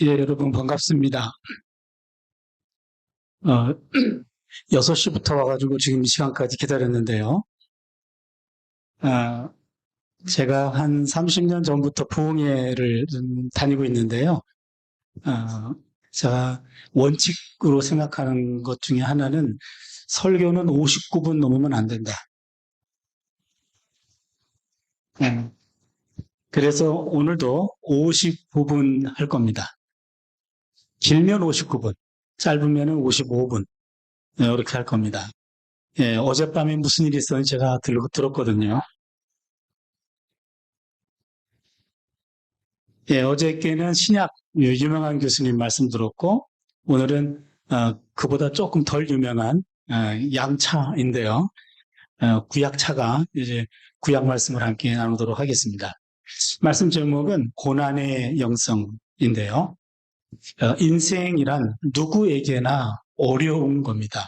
예, 여러분 반갑습니다. 6시부터 와가지고 지금 이 시간까지 기다렸는데요. 아, 제가 한 30년 전부터 부흥회를 좀 다니고 있는데요. 아, 제가 원칙으로 생각하는 것 중에 하나는 설교는 59분 넘으면 안 된다. 그래서 오늘도 59분 할 겁니다. 길면 59분, 짧으면 55분, 이렇게 할 겁니다. 예, 어젯밤에 무슨 일이 있었는지 제가 들었거든요. 예, 어저께는 신약 유명한 교수님 말씀 들었고, 오늘은 그보다 조금 덜 유명한 양차인데요. 구약차가 이제 구약 말씀을 함께 나누도록 하겠습니다. 말씀 제목은 고난의 영성인데요. 인생이란 누구에게나 어려운 겁니다.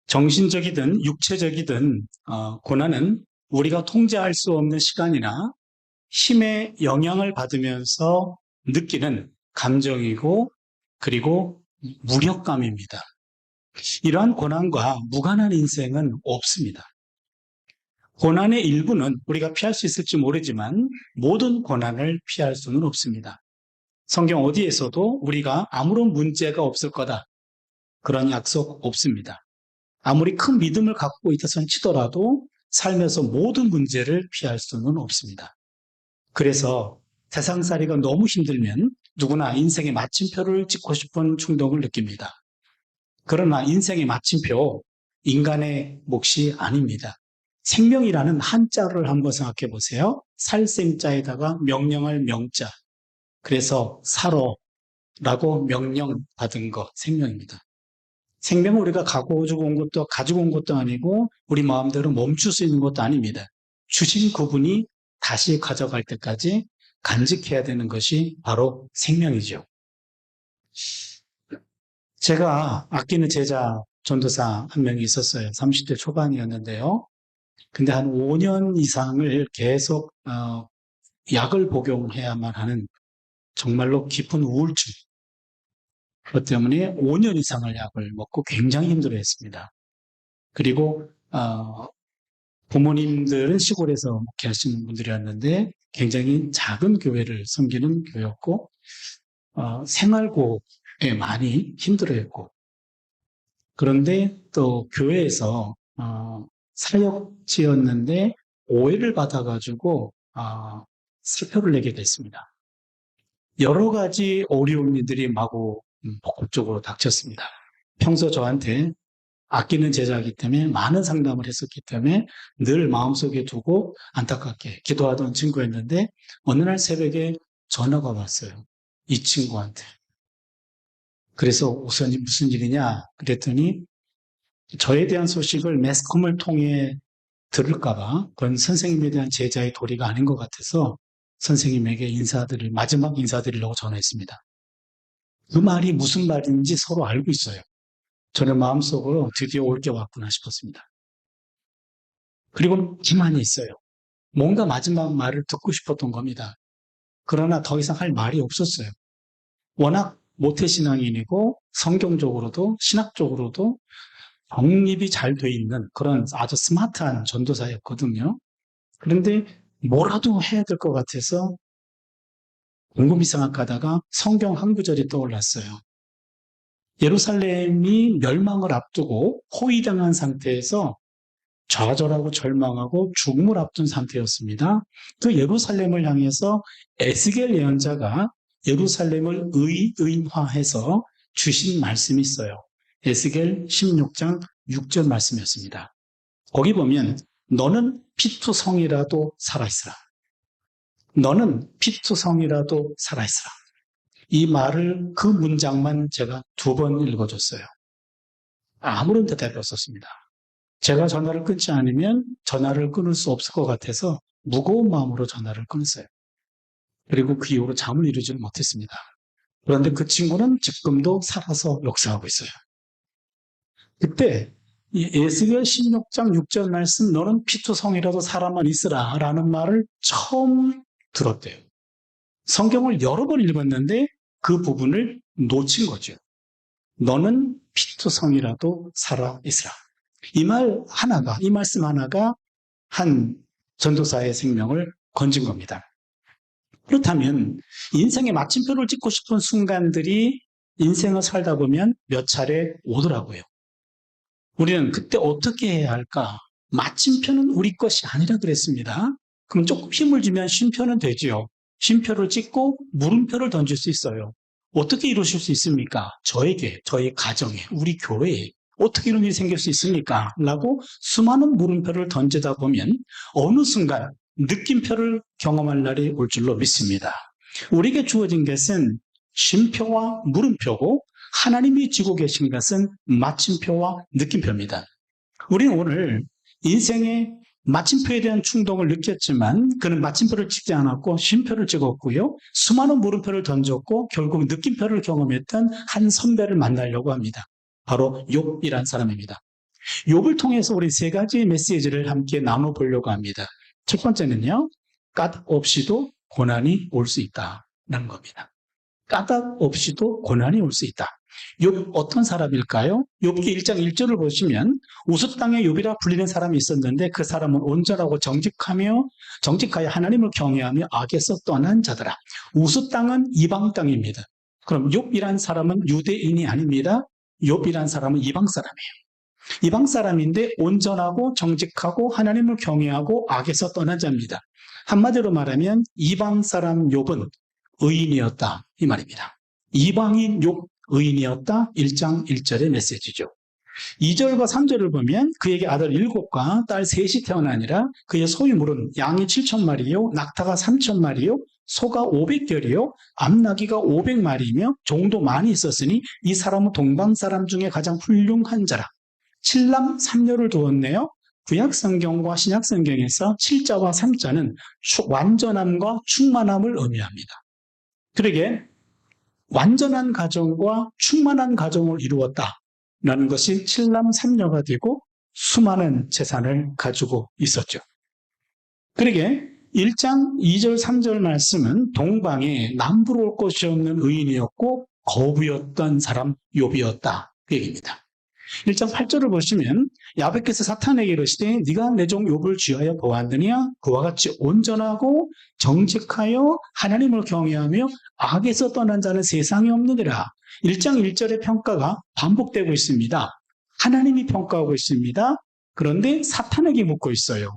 정신적이든 육체적이든 고난은 우리가 통제할 수 없는 시간이나 힘의 영향을 받으면서 느끼는 감정이고 그리고 무력감입니다. 이러한 고난과 무관한 인생은 없습니다. 고난의 일부는 우리가 피할 수 있을지 모르지만 모든 고난을 피할 수는 없습니다. 성경 어디에서도 우리가 아무런 문제가 없을 거다. 그런 약속 없습니다. 아무리 큰 믿음을 갖고 있다선 치더라도 삶에서 모든 문제를 피할 수는 없습니다. 그래서 세상살이가 너무 힘들면 누구나 인생의 마침표를 찍고 싶은 충동을 느낍니다. 그러나 인생의 마침표, 인간의 몫이 아닙니다. 생명이라는 한자를 한번 생각해 보세요. 살생자에다가 명령할 명자. 그래서 살아라고 명령받은 것, 생명입니다. 생명은 우리가 가지고 온 것도 아니고 우리 마음대로 멈출 수 있는 것도 아닙니다. 주신 그분이 다시 가져갈 때까지 간직해야 되는 것이 바로 생명이죠. 제가 아끼는 제자 전도사 한 명이 있었어요. 30대 초반이었는데요. 근데 한 5년 이상을 계속 약을 복용해야만 하는 정말로 깊은 우울증. 그것 때문에 5년 이상을 약을 먹고 굉장히 힘들어했습니다. 그리고 부모님들은 시골에서 목회하시는 분들이었는데 굉장히 작은 교회를 섬기는 교회였고 생활고에 많이 힘들어했고 그런데 또 교회에서 사역지였는데 오해를 받아가지고 사표를 내게 됐습니다. 여러 가지 어려운 일들이 마구 복합적으로 닥쳤습니다. 평소 저한테 아끼는 제자이기 때문에 많은 상담을 했었기 때문에 늘 마음속에 두고 안타깝게 기도하던 친구였는데 어느 날 새벽에 전화가 왔어요. 이 친구한테. 그래서 우선 무슨 일이냐 그랬더니 저에 대한 소식을 매스컴을 통해 들을까봐 그건 선생님에 대한 제자의 도리가 아닌 것 같아서 선생님에게 마지막 인사드리려고 전화했습니다. 그 말이 무슨 말인지 서로 알고 있어요. 저는 마음속으로 드디어 올 게 왔구나 싶었습니다. 그리고 기만이 있어요. 뭔가 마지막 말을 듣고 싶었던 겁니다. 그러나 더 이상 할 말이 없었어요. 워낙 모태신앙인이고 성경적으로도 신학적으로도 정립이 잘 돼 있는 그런 아주 스마트한 전도사였거든요. 그런데 뭐라도 해야 될 것 같아서 곰곰이 생각하다가 성경 한 구절이 떠올랐어요. 예루살렘이 멸망을 앞두고 포위당한 상태에서 좌절하고 절망하고 죽음을 앞둔 상태였습니다. 그 예루살렘을 향해서 에스겔 예언자가 예루살렘을 의인화해서 주신 말씀이 있어요. 에스겔 16장 6절 말씀이었습니다. 거기 보면 너는 피투성이라도 살아있으라. 너는 피투성이라도 살아있으라. 이 말을 그 문장만 제가 2번 읽어줬어요. 아무런 대답이 없었습니다. 제가 전화를 끊지 않으면 전화를 끊을 수 없을 것 같아서 무거운 마음으로 전화를 끊었어요. 그리고 그 이후로 잠을 이루지는 못했습니다. 그런데 그 친구는 지금도 살아서 역사하고 있어요. 그때 에스겔 16장 6절 말씀 너는 피투성이라도 살아만 있으라 라는 말을 처음 들었대요. 성경을 여러 번 읽었는데 그 부분을 놓친 거죠. 너는 피투성이라도 살아있으라. 이 말씀 하나가 한 전도사의 생명을 건진 겁니다. 그렇다면 인생의 마침표를 찍고 싶은 순간들이 인생을 살다 보면 몇 차례 오더라고요. 우리는 그때 어떻게 해야 할까? 마침표는 우리 것이 아니라 그랬습니다. 그럼 조금 힘을 주면 쉼표는 되지요. 쉼표를 찍고 물음표를 던질 수 있어요. 어떻게 이루실 수 있습니까? 저에게, 저희 가정에, 우리 교회에 어떻게 이런 일이 생길 수 있습니까? 라고 수많은 물음표를 던지다 보면 어느 순간 느낌표를 경험할 날이 올 줄로 믿습니다. 우리에게 주어진 것은 쉼표와 물음표고 하나님이 쥐고 계신 것은 마침표와 느낌표입니다. 우리는 오늘 인생의 마침표에 대한 충동을 느꼈지만 그는 마침표를 찍지 않았고 쉼표를 찍었고요. 수많은 물음표를 던졌고 결국 느낌표를 경험했던 한 선배를 만나려고 합니다. 바로 욥이란 사람입니다. 욥을 통해서 우리 세 가지의 메시지를 함께 나눠보려고 합니다. 첫 번째는요. 까닭 없이도 고난이 올 수 있다는 겁니다. 까닭 없이도 고난이 올 수 있다. 욥 어떤 사람일까요? 욥기 1장 1절을 보시면 우스 땅에 욥이라 불리는 사람이 있었는데 그 사람은 온전하고 정직하여 하나님을 경외하며 악에서 떠난 자더라. 우스 땅은 이방 땅입니다. 그럼 욥이란 사람은 유대인이 아닙니다. 욥이란 사람은 이방 사람이에요. 이방 사람인데 온전하고 정직하고 하나님을 경외하고 악에서 떠난 자입니다. 한마디로 말하면 이방 사람 욥은 의인이었다 이 말입니다. 이방인 욥 의인이었다 1장 1절의 메시지죠. 2절과 3절을 보면 그에게 아들 7과 딸 3이 태어나니라. 그의 소유물은 양이 7,000마리요 낙타가 3,000마리요 소가 500결이요 암나귀가 500마리이며 종도 많이 있었으니 이 사람은 동방 사람 중에 가장 훌륭한 자라. 7남 3녀를 두었네요. 구약성경과 신약성경에서 7자와 3자는 완전함과 충만함을 의미합니다. 그러게 완전한 가정과 충만한 가정을 이루었다라는 것이 7남 3녀가 되고 수많은 재산을 가지고 있었죠. 그러게 1장 2절 3절 말씀은 동방에 남부로 올 것이 없는 의인이었고 거부였던 사람 욥이었다 그 얘기입니다. 1장 8절을 보시면 야훼께서 사탄에게 이르시되 네가 내 종 욥을 쥐하여 보았느냐 그와 같이 온전하고 정직하여 하나님을 경외하며 악에서 떠난 자는 세상에 없느니라. 1장 1절의 평가가 반복되고 있습니다. 하나님이 평가하고 있습니다. 그런데 사탄에게 묻고 있어요.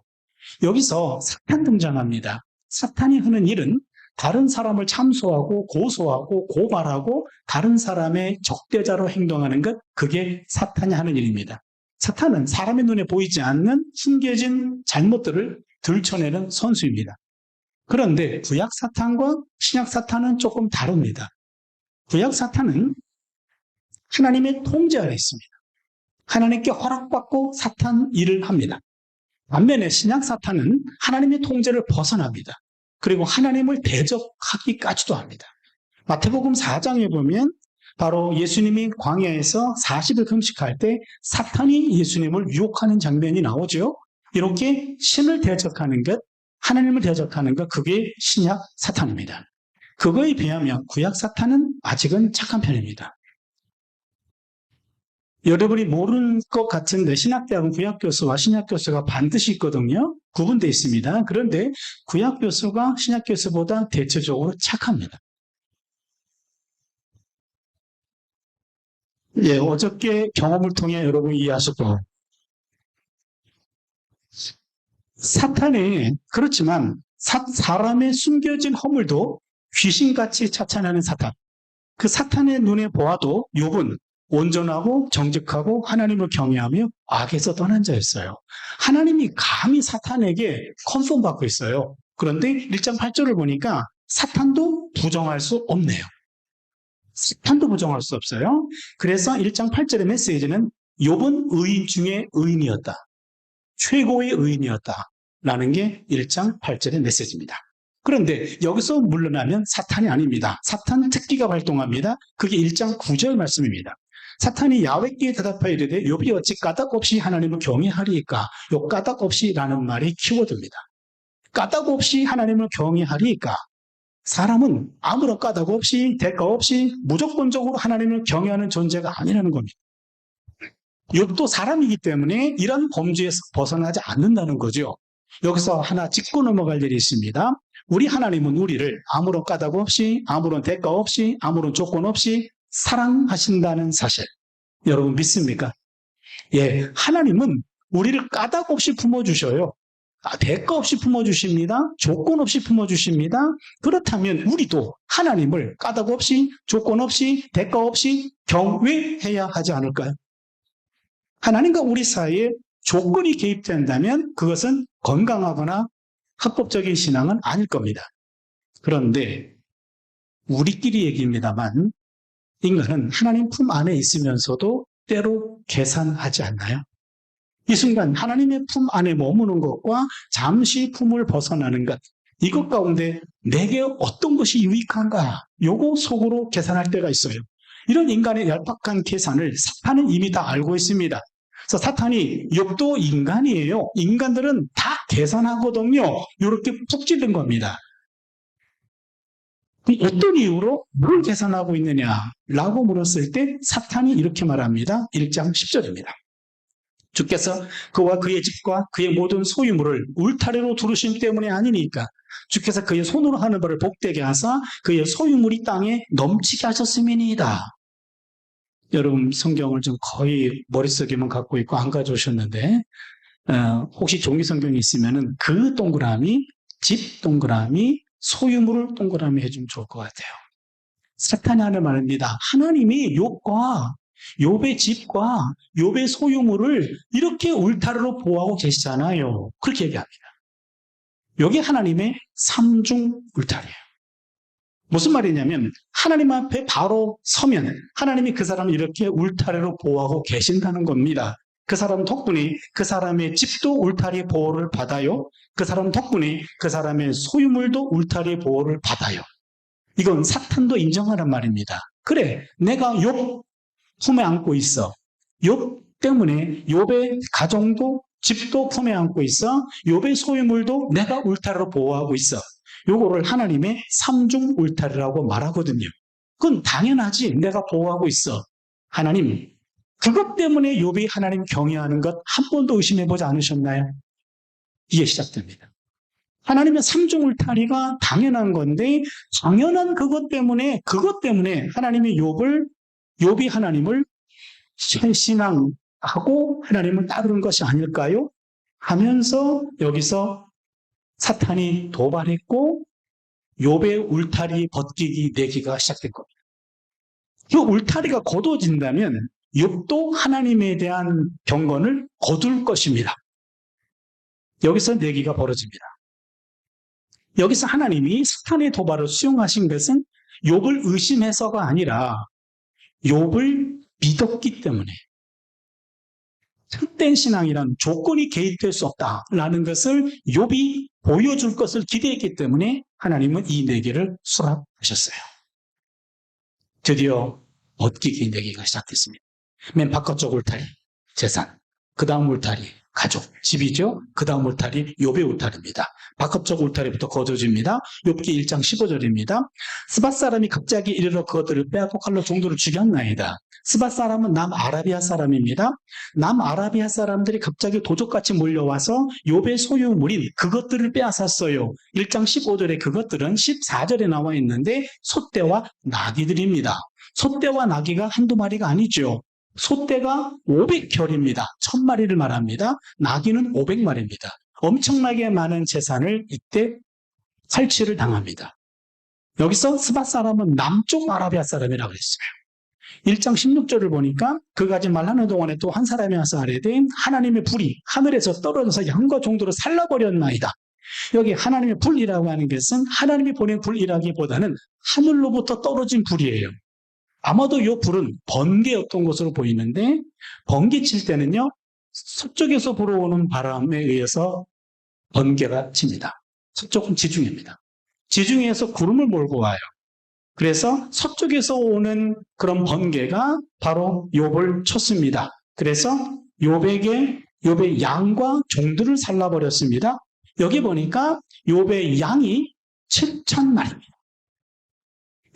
여기서 사탄 등장합니다. 사탄이 하는 일은 다른 사람을 참소하고 고소하고 고발하고 다른 사람의 적대자로 행동하는 것, 그게 사탄이 하는 일입니다. 사탄은 사람의 눈에 보이지 않는 숨겨진 잘못들을 들춰내는 선수입니다. 그런데 구약 사탄과 신약 사탄은 조금 다릅니다. 구약 사탄은 하나님의 통제 아래 있습니다. 하나님께 허락받고 사탄 일을 합니다. 반면에 신약 사탄은 하나님의 통제를 벗어납니다. 그리고 하나님을 대적하기까지도 합니다. 마태복음 4장에 보면 바로 예수님이 광야에서 40일 금식할 때 사탄이 예수님을 유혹하는 장면이 나오죠. 이렇게 신을 대적하는 것, 하나님을 대적하는 것, 그게 신약 사탄입니다. 그거에 비하면 구약 사탄은 아직은 착한 편입니다. 여러분이 모르는 것 같은데 신학대학은 구약교수와 신약교수가 반드시 있거든요. 구분되어 있습니다. 그런데 구약교수가 신약교수보다 대체적으로 착합니다. 예, 어저께 경험을 통해 여러분이 이해하셨고 사탄이 그렇지만 사람의 숨겨진 허물도 귀신같이 찾아내는 사탄. 그 사탄의 눈에 보아도 욥은 온전하고 정직하고 하나님을 경외하며 악에서 떠난 자였어요. 하나님이 감히 사탄에게 컨펌 받고 있어요. 그런데 1장 8절을 보니까 사탄도 부정할 수 없네요. 사탄도 부정할 수 없어요. 그래서 1장 8절의 메시지는 욥은 의인 중에 의인이었다. 최고의 의인이었다. 라는 게 1장 8절의 메시지입니다. 그런데 여기서 물러나면 사탄이 아닙니다. 사탄 특기가 발동합니다. 그게 1장 9절 말씀입니다. 사탄이 야훼께 대답하여 이르되 욥이 어찌 까닭 없이 하나님을 경외하리이까? 요 까닭 없이라는 말이 키워드입니다. 까닭 없이 하나님을 경외하리이까? 사람은 아무런 까닭 없이 대가 없이 무조건적으로 하나님을 경외하는 존재가 아니라는 겁니다. 욥도 사람이기 때문에 이런 범주에서 벗어나지 않는다는 거죠. 여기서 하나 짚고 넘어갈 일이 있습니다. 우리 하나님은 우리를 아무런 까닭 없이, 아무런 대가 없이, 아무런 조건 없이 사랑하신다는 사실. 여러분 믿습니까? 예, 하나님은 우리를 까닭 없이 품어주셔요. 대가 없이 품어주십니다. 조건 없이 품어주십니다. 그렇다면 우리도 하나님을 까닭 없이, 조건 없이, 대가 없이 경외해야 하지 않을까요? 하나님과 우리 사이에 조건이 개입된다면 그것은 건강하거나 합법적인 신앙은 아닐 겁니다. 그런데 우리끼리 얘기입니다만 인간은 하나님 품 안에 있으면서도 때로 계산하지 않나요? 이 순간 하나님의 품 안에 머무는 것과 잠시 품을 벗어나는 것, 이것 가운데 내게 어떤 것이 유익한가? 요거 속으로 계산할 때가 있어요. 이런 인간의 얄팍한 계산을 사탄은 이미 다 알고 있습니다. 그래서 사탄이 욥도 인간이에요. 인간들은 다 계산하거든요. 이렇게 푹 찌른 겁니다. 어떤 이유로 뭘 계산하고 있느냐라고 물었을 때 사탄이 이렇게 말합니다. 1장 10절입니다. 주께서 그와 그의 집과 그의 모든 소유물을 울타리로 두르심 때문에 아니니까 주께서 그의 손으로 하는 바를 복되게 하사 그의 소유물이 땅에 넘치게 하셨음이니이다. 여러분 성경을 좀 거의 머릿속에만 갖고 있고 안 가져오셨는데 혹시 종이 성경이 있으면 그 동그라미, 집 동그라미, 소유물을 동그라미 해주면 좋을 것 같아요. 사탄이 하는 말입니다. 하나님이 욥의 집과 욥의 소유물을 이렇게 울타리로 보호하고 계시잖아요. 그렇게 얘기합니다. 여기 하나님의 삼중 울타리예요. 무슨 말이냐면 하나님 앞에 바로 서면 하나님이 그 사람을 이렇게 울타리로 보호하고 계신다는 겁니다. 그 사람 덕분에 그 사람의 집도 울타리 보호를 받아요. 그 사람 덕분에 그 사람의 소유물도 울타리 보호를 받아요. 이건 사탄도 인정하는 말입니다. 그래, 내가 욥 품에 안고 있어. 욥 때문에 욥의 가정도 집도 품에 안고 있어. 욥의 소유물도 내가 울타리로 보호하고 있어. 요거를 하나님의 삼중 울타리라고 말하거든요. 그건 당연하지. 내가 보호하고 있어. 하나님, 그것 때문에 욥이 하나님 경외하는 것 한 번도 의심해보지 않으셨나요? 이게 시작됩니다. 하나님의 삼중 울타리가 당연한 건데 당연한 그것 때문에 하나님의 욥이 하나님을 신앙하고 하나님을 따르는 것이 아닐까요? 하면서 여기서 사탄이 도발했고 욥의 울타리 벗기기 내기가 시작된 겁니다. 그 울타리가 거둬진다면 욥도 하나님에 대한 경건을 거둘 것입니다. 여기서 내기가 벌어집니다. 여기서 하나님이 사탄의 도발을 수용하신 것은 욥을 의심해서가 아니라 욥을 믿었기 때문에 헛된 신앙이란 조건이 개입될 수 없다라는 것을 욥이 보여줄 것을 기대했기 때문에 하나님은 이 내기를 수락하셨어요. 드디어 벗기기 내기가 시작됐습니다. 맨 바깥쪽 울타리, 재산, 그 다음 울타리, 가족, 집이죠. 그 다음 울타리, 욥의 울타리입니다. 바깥쪽 울타리부터 거둬집니다. 욥기 1장 15절입니다. 스밧 사람이 갑자기 이르러 그것들을 빼앗고 칼로 종들을 죽였나이다. 스밧 사람은 남아라비아 사람입니다. 남아라비아 사람들이 갑자기 도적같이 몰려와서 욥의 소유물인 그것들을 빼앗았어요. 1장 15절에 그것들은 14절에 나와 있는데 소떼와 나귀들입니다. 소떼와 나귀가 한두 마리가 아니죠. 소떼가 500혈입니다. 1000마리를 말합니다. 나귀는 500마리입니다. 엄청나게 많은 재산을 이때 살취를 당합니다. 여기서 스밧 사람은 남쪽 아라비아 사람이라고 했어요. 1장 16절을 보니까 그까지 말하는 동안에 또 한 사람이 와서 아뢰되 하나님의 불이 하늘에서 떨어져서 양과 종들을 살라버렸나이다. 여기 하나님의 불이라고 하는 것은 하나님이 보낸 불이라기보다는 하늘로부터 떨어진 불이에요. 아마도 이 불은 번개였던 것으로 보이는데 번개 칠 때는요 서쪽에서 불어오는 바람에 의해서 번개가 칩니다. 서쪽은 지중해입니다. 지중해에서 구름을 몰고 와요. 그래서 서쪽에서 오는 그런 번개가 바로 욥을 쳤습니다. 그래서 욥의 양과 종들을 살라버렸습니다. 여기 보니까 욥의 양이 7,000마리입니다.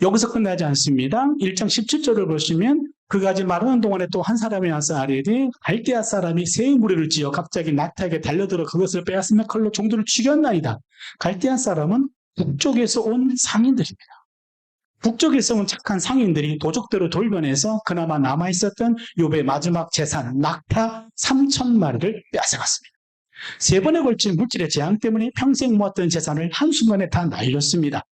여기서 끝나지 않습니다. 1장 17절을 보시면 그까지 말하는 동안에 또 한 사람이 와서 아뢰되 갈대아 사람이 새 무리를 지어 갑자기 낙타에게 달려들어 그것을 빼앗으며 칼로 종들을 죽였나이다. 갈대아 사람은 북쪽에서 온 상인들입니다. 북쪽에서 온 착한 상인들이 도적대로 돌변해서 그나마 남아있었던 욥의 마지막 재산 낙타 3,000마리를 빼앗아갔습니다. 세 번에 걸친 물질의 재앙 때문에 평생 모았던 재산을 한순간에 다 날렸습니다.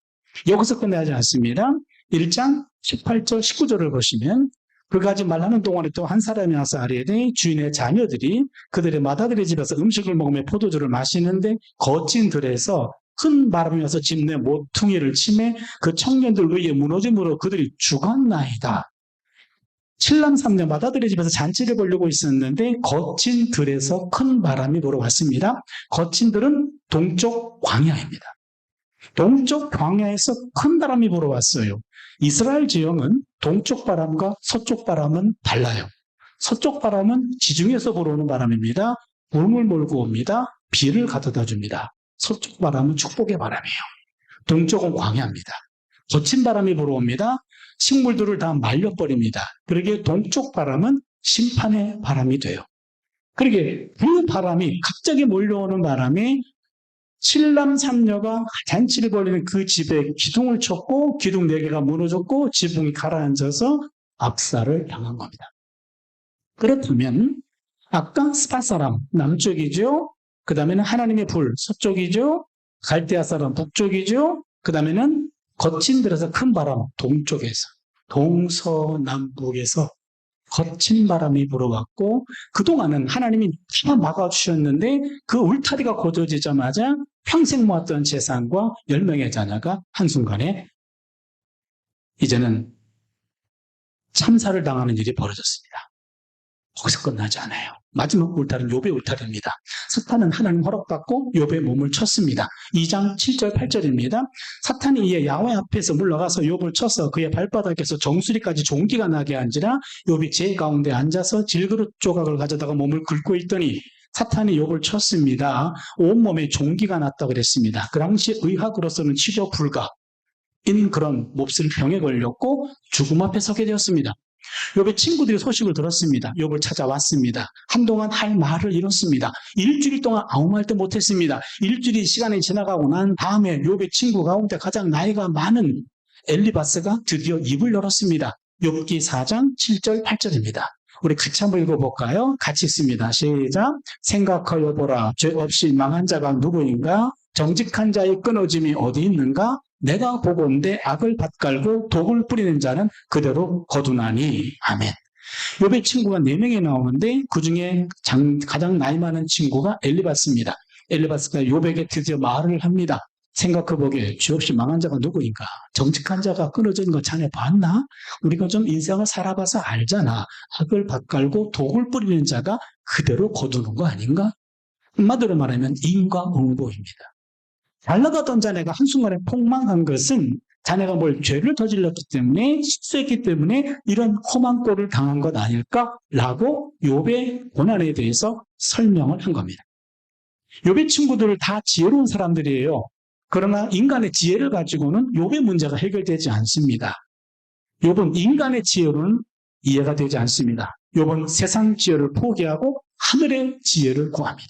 여기서 끝나지 않습니다. 1장 18절 19절을 보시면 그까지 말하는 동안에 또 한 사람이 와서 아뢰되 주인의 자녀들이 그들의 맏아들의 집에서 음식을 먹으며 포도주를 마시는데 거친 들에서 큰 바람이 와서 집 내 모퉁이를 치매 그 청년들 위에 무너짐으로 그들이 죽었나이다. 7남 3녀 맏아들의 집에서 잔치를 벌이고 있었는데 거친 들에서 큰 바람이 불어왔습니다. 거친 들은 동쪽 광야입니다. 동쪽 광야에서 큰 바람이 불어왔어요. 이스라엘 지형은 동쪽 바람과 서쪽 바람은 달라요. 서쪽 바람은 지중해에서 불어오는 바람입니다. 구름을 몰고 옵니다. 비를 가져다 줍니다. 서쪽 바람은 축복의 바람이에요. 동쪽은 광야입니다. 거친 바람이 불어옵니다. 식물들을 다 말려버립니다. 그러기에 동쪽 바람은 심판의 바람이 돼요. 그러기에 그 바람이 갑자기 몰려오는 바람이 7남 3녀가 잔치를 벌이는 그 집에 기둥을 쳤고 기둥 4개가 무너졌고 지붕이 가라앉아서 압살을 당한 겁니다. 그렇다면 아까 스파 사람 남쪽이죠. 그 다음에는 하나님의 불 서쪽이죠. 갈대아 사람 북쪽이죠. 그 다음에는 거친 들에서 큰 바람 동쪽에서 동서남북에서 거친 바람이 불어왔고 그동안은 하나님이 다 막아주셨는데 그 울타리가 고쳐지자마자 평생 모았던 재산과 10명의 자녀가 한순간에 이제는 참사를 당하는 일이 벌어졌습니다. 거기서 끝나지 않아요. 마지막 울타리는 욥의 울타리입니다. 사탄은 하나님 허락받고 욥의 몸을 쳤습니다. 2장 7절 8절입니다. 사탄이 이에 야훼 앞에서 물러가서 욥을 쳐서 그의 발바닥에서 정수리까지 종기가 나게 한지라 욥이 제 가운데 앉아서 질그릇 조각을 가져다가 몸을 긁고 있더니 사탄이 욥을 쳤습니다. 온몸에 종기가 났다고 그랬습니다. 그 당시 의학으로서는 치료 불가인 그런 몹쓸 병에 걸렸고 죽음 앞에 서게 되었습니다. 욥의 친구들이 소식을 들었습니다. 욥을 찾아왔습니다. 한동안 할 말을 잃었습니다. 일주일 동안 아무 말도 못했습니다. 일주일이 시간이 지나가고 난 다음에 욥의 친구 가운데 가장 나이가 많은 엘리바스가 드디어 입을 열었습니다. 욥기 4장 7절 8절입니다. 우리 같이 한번 읽어볼까요? 같이 읽습니다. 시작. 생각하여 보라. 죄 없이 망한 자가 누구인가? 정직한 자의 끊어짐이 어디 있는가? 내가 보건대 악을 밭갈고 독을 뿌리는 자는 그대로 거두나니. 아멘. 욥의 친구가 4명이 나오는데 그중에 가장 나이 많은 친구가 엘리바스입니다. 엘리바스가 욥에게 드디어 말을 합니다. 생각해보게 죄 없이 망한 자가 누구인가? 정직한 자가 끊어진 거 자네 봤나? 우리가 좀 인생을 살아봐서 알잖아. 악을 밭갈고 독을 뿌리는 자가 그대로 거두는 거 아닌가? 한마디로 말하면 인과응보입니다. 잘 나가던 자네가 한순간에 폭망한 것은 자네가 뭘 죄를 저질렀기 때문에 실수했기 때문에 이런 험한 꼴을 당한 것 아닐까라고 욥의 고난에 대해서 설명을 한 겁니다. 욥의 친구들을 다 지혜로운 사람들이에요. 그러나 인간의 지혜를 가지고는 욥의 문제가 해결되지 않습니다. 욥은 인간의 지혜로는 이해가 되지 않습니다. 욥은 세상 지혜를 포기하고 하늘의 지혜를 구합니다.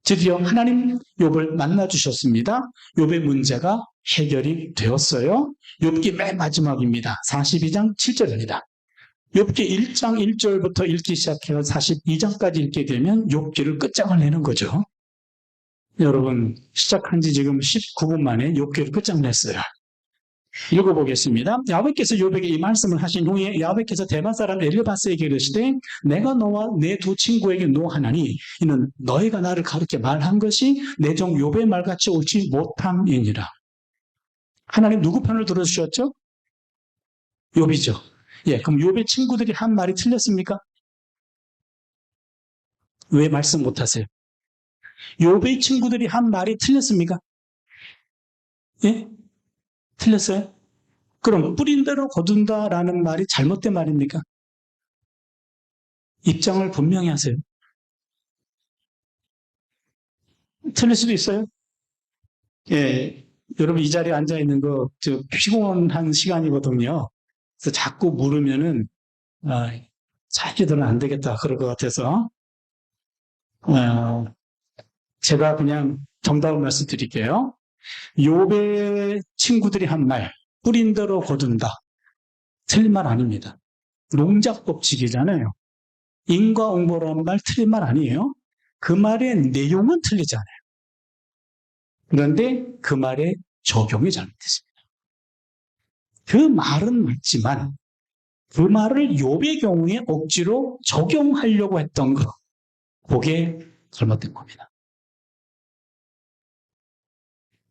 드디어 하나님 욥을 만나주셨습니다. 욥의 문제가 해결이 되었어요. 욥기 맨 마지막입니다. 42장 7절입니다. 욥기 1장 1절부터 읽기 시작해서 42장까지 읽게 되면 욥기를 끝장을 내는 거죠. 여러분 시작한 지 지금 19분 만에 욥기를 끝장냈어요. 읽어보겠습니다. 야훼께서 욥에게 이 말씀을 하신 후에 야훼께서 대만 사람 엘리바스에게 이르시되 내가 너와 내 두 친구에게 노하나니 이는 너희가 나를 가르쳐 말한 것이 내 종 욥의 말같이 옳지 못함이니라. 하나님 누구 편을 들어주셨죠? 욥이죠. 예, 그럼 욥의 친구들이 한 말이 틀렸습니까? 왜 말씀 못하세요? 욥의 친구들이 한 말이 틀렸습니까? 예? 틀렸어요? 그럼 뿌린 대로 거둔다라는 말이 잘못된 말입니까? 입장을 분명히 하세요. 틀릴 수도 있어요. 예, 여러분 이 자리에 앉아 있는 거 피곤한 시간이거든요. 그래서 자꾸 물으면은 자기들은 안 되겠다 그럴 것 같아서 제가 그냥 정답을 말씀드릴게요. 욥의 친구들이 한 말, 뿌린 대로 거둔다. 틀린 말 아닙니다. 농작법칙이잖아요. 인과응보라는 말 틀린 말 아니에요. 그 말의 내용은 틀리지 않아요. 그런데 그 말의 적용이 잘못됐습니다. 그 말은 맞지만 그 말을 욥의 경우에 억지로 적용하려고 했던 거, 그게 잘못된 겁니다.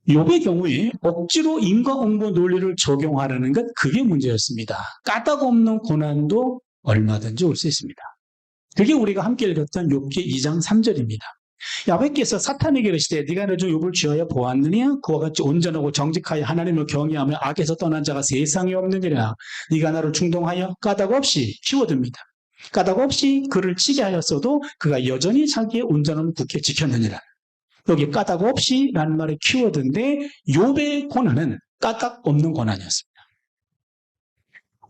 욥의 경우에 억지로 인과응보 논리를 적용하려는 것, 그게 문제였습니다. 까닭 없는 고난도 얼마든지 올 수 있습니다. 그게 우리가 함께 읽었던 욥기 2장 3절입니다. 야훼께서 사탄에게 이르시되 네가 내 중 욥을 쥐하여 보았느냐? 그와 같이 온전하고 정직하여 하나님을 경외하며 악에서 떠난 자가 세상에 없느니라. 네가 나를 충동하여 까닭 없이 키워듭니다. 까닭 없이 그를 치게 하였어도 그가 여전히 자기의 온전함을 굳게 지켰느니라. 여기 까닭 없이 라는 말에 키워드인데 욥의 고난은 까닭 없는 고난이었습니다.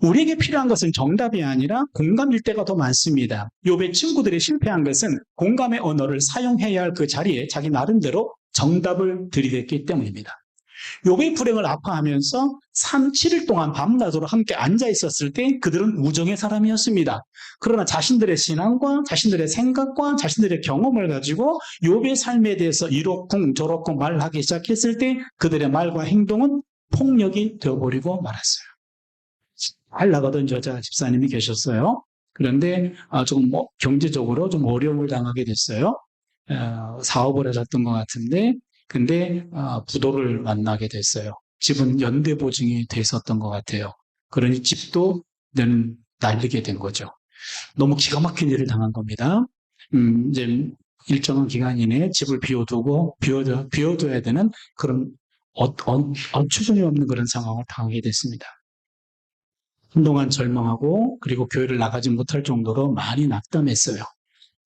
우리에게 필요한 것은 정답이 아니라 공감일 때가 더 많습니다. 욥의 친구들이 실패한 것은 공감의 언어를 사용해야 할 그 자리에 자기 나름대로 정답을 들이댔기 때문입니다. 욥의 불행을 아파하면서 7일 동안 밤낮으로 함께 앉아 있었을 때 그들은 우정의 사람이었습니다. 그러나 자신들의 신앙과 자신들의 생각과 자신들의 경험을 가지고 욥의 삶에 대해서 이렇쿵 저렇쿵 말하기 시작했을 때 그들의 말과 행동은 폭력이 되어버리고 말았어요. 잘 나가던 여자 집사님이 계셨어요. 그런데 조금 경제적으로 좀 어려움을 당하게 됐어요. 사업을 하셨던 것 같은데 근데 부도를 만나게 됐어요. 집은 연대보증이 돼 있었던 것 같아요. 그러니 집도 날리게 된 거죠. 너무 기가 막힌 일을 당한 겁니다. 이제 일정한 기간 이내에 집을 비워둬야 되는 그런 어처구니 없는 그런 상황을 당하게 됐습니다. 한동안 절망하고 그리고 교회를 나가지 못할 정도로 많이 낙담했어요.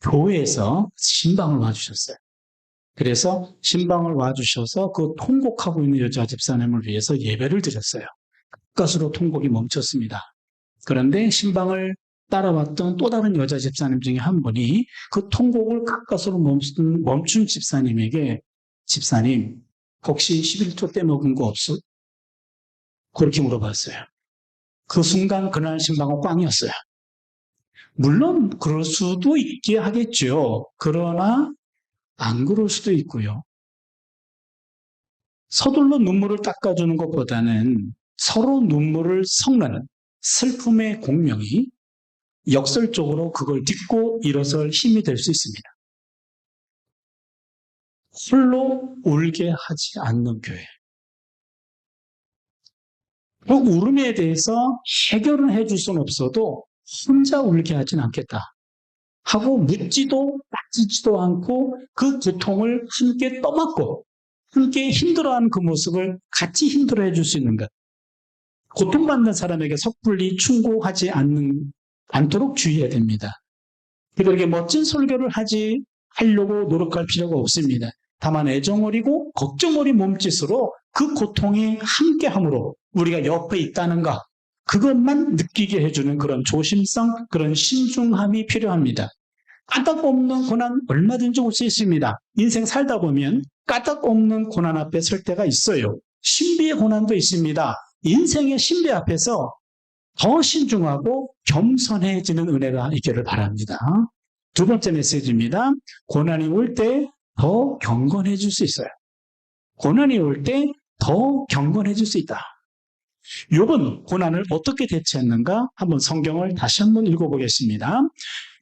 교회에서 신방을 와주셨어요. 그래서 신방을 와주셔서 그 통곡하고 있는 여자 집사님을 위해서 예배를 드렸어요. 가스로 통곡이 멈췄습니다. 그런데 신방을 따라왔던 또 다른 여자 집사님 중에 한 분이 그 통곡을 가까스로 멈춘 집사님에게 집사님 혹시 11조 때 먹은 거 없어? 그렇게 물어봤어요. 그 순간 그날 신방은 꽝이었어요. 물론 그럴 수도 있게 하겠죠. 그러나 안 그럴 수도 있고요. 서둘러 눈물을 닦아주는 것보다는 서로 눈물을 섞는 슬픔의 공명이 역설적으로 그걸 딛고 일어설 힘이 될 수 있습니다. 홀로 울게 하지 않는 교회. 그 울음에 대해서 해결은 해줄 수는 없어도 혼자 울게 하진 않겠다 하고 묻지도 따지지도 않고 그 고통을 함께 떠맡고 함께 힘들어하는 그 모습을 같이 힘들어해 줄 수 있는 것. 고통받는 사람에게 섣불리 충고하지 않도록 주의해야 됩니다. 그렇게 멋진 설교를 하려고 노력할 필요가 없습니다. 다만 애정 어리고 걱정 어린 몸짓으로 그 고통에 함께함으로 우리가 옆에 있다는가 그것만 느끼게 해주는 그런 조심성, 그런 신중함이 필요합니다. 까닭 없는 고난 얼마든지 올 수 있습니다. 인생 살다 보면 까닭 없는 고난 앞에 설 때가 있어요. 신비의 고난도 있습니다. 인생의 신비 앞에서 더 신중하고 겸손해지는 은혜가 있기를 바랍니다. 두 번째 메시지입니다. 고난이 올 때 더 경건해질 수 있어요. 고난이 올 때 더 경건해질 수 있다. 욥은 고난을 어떻게 대처했는가? 한번 성경을 다시 한번 읽어보겠습니다.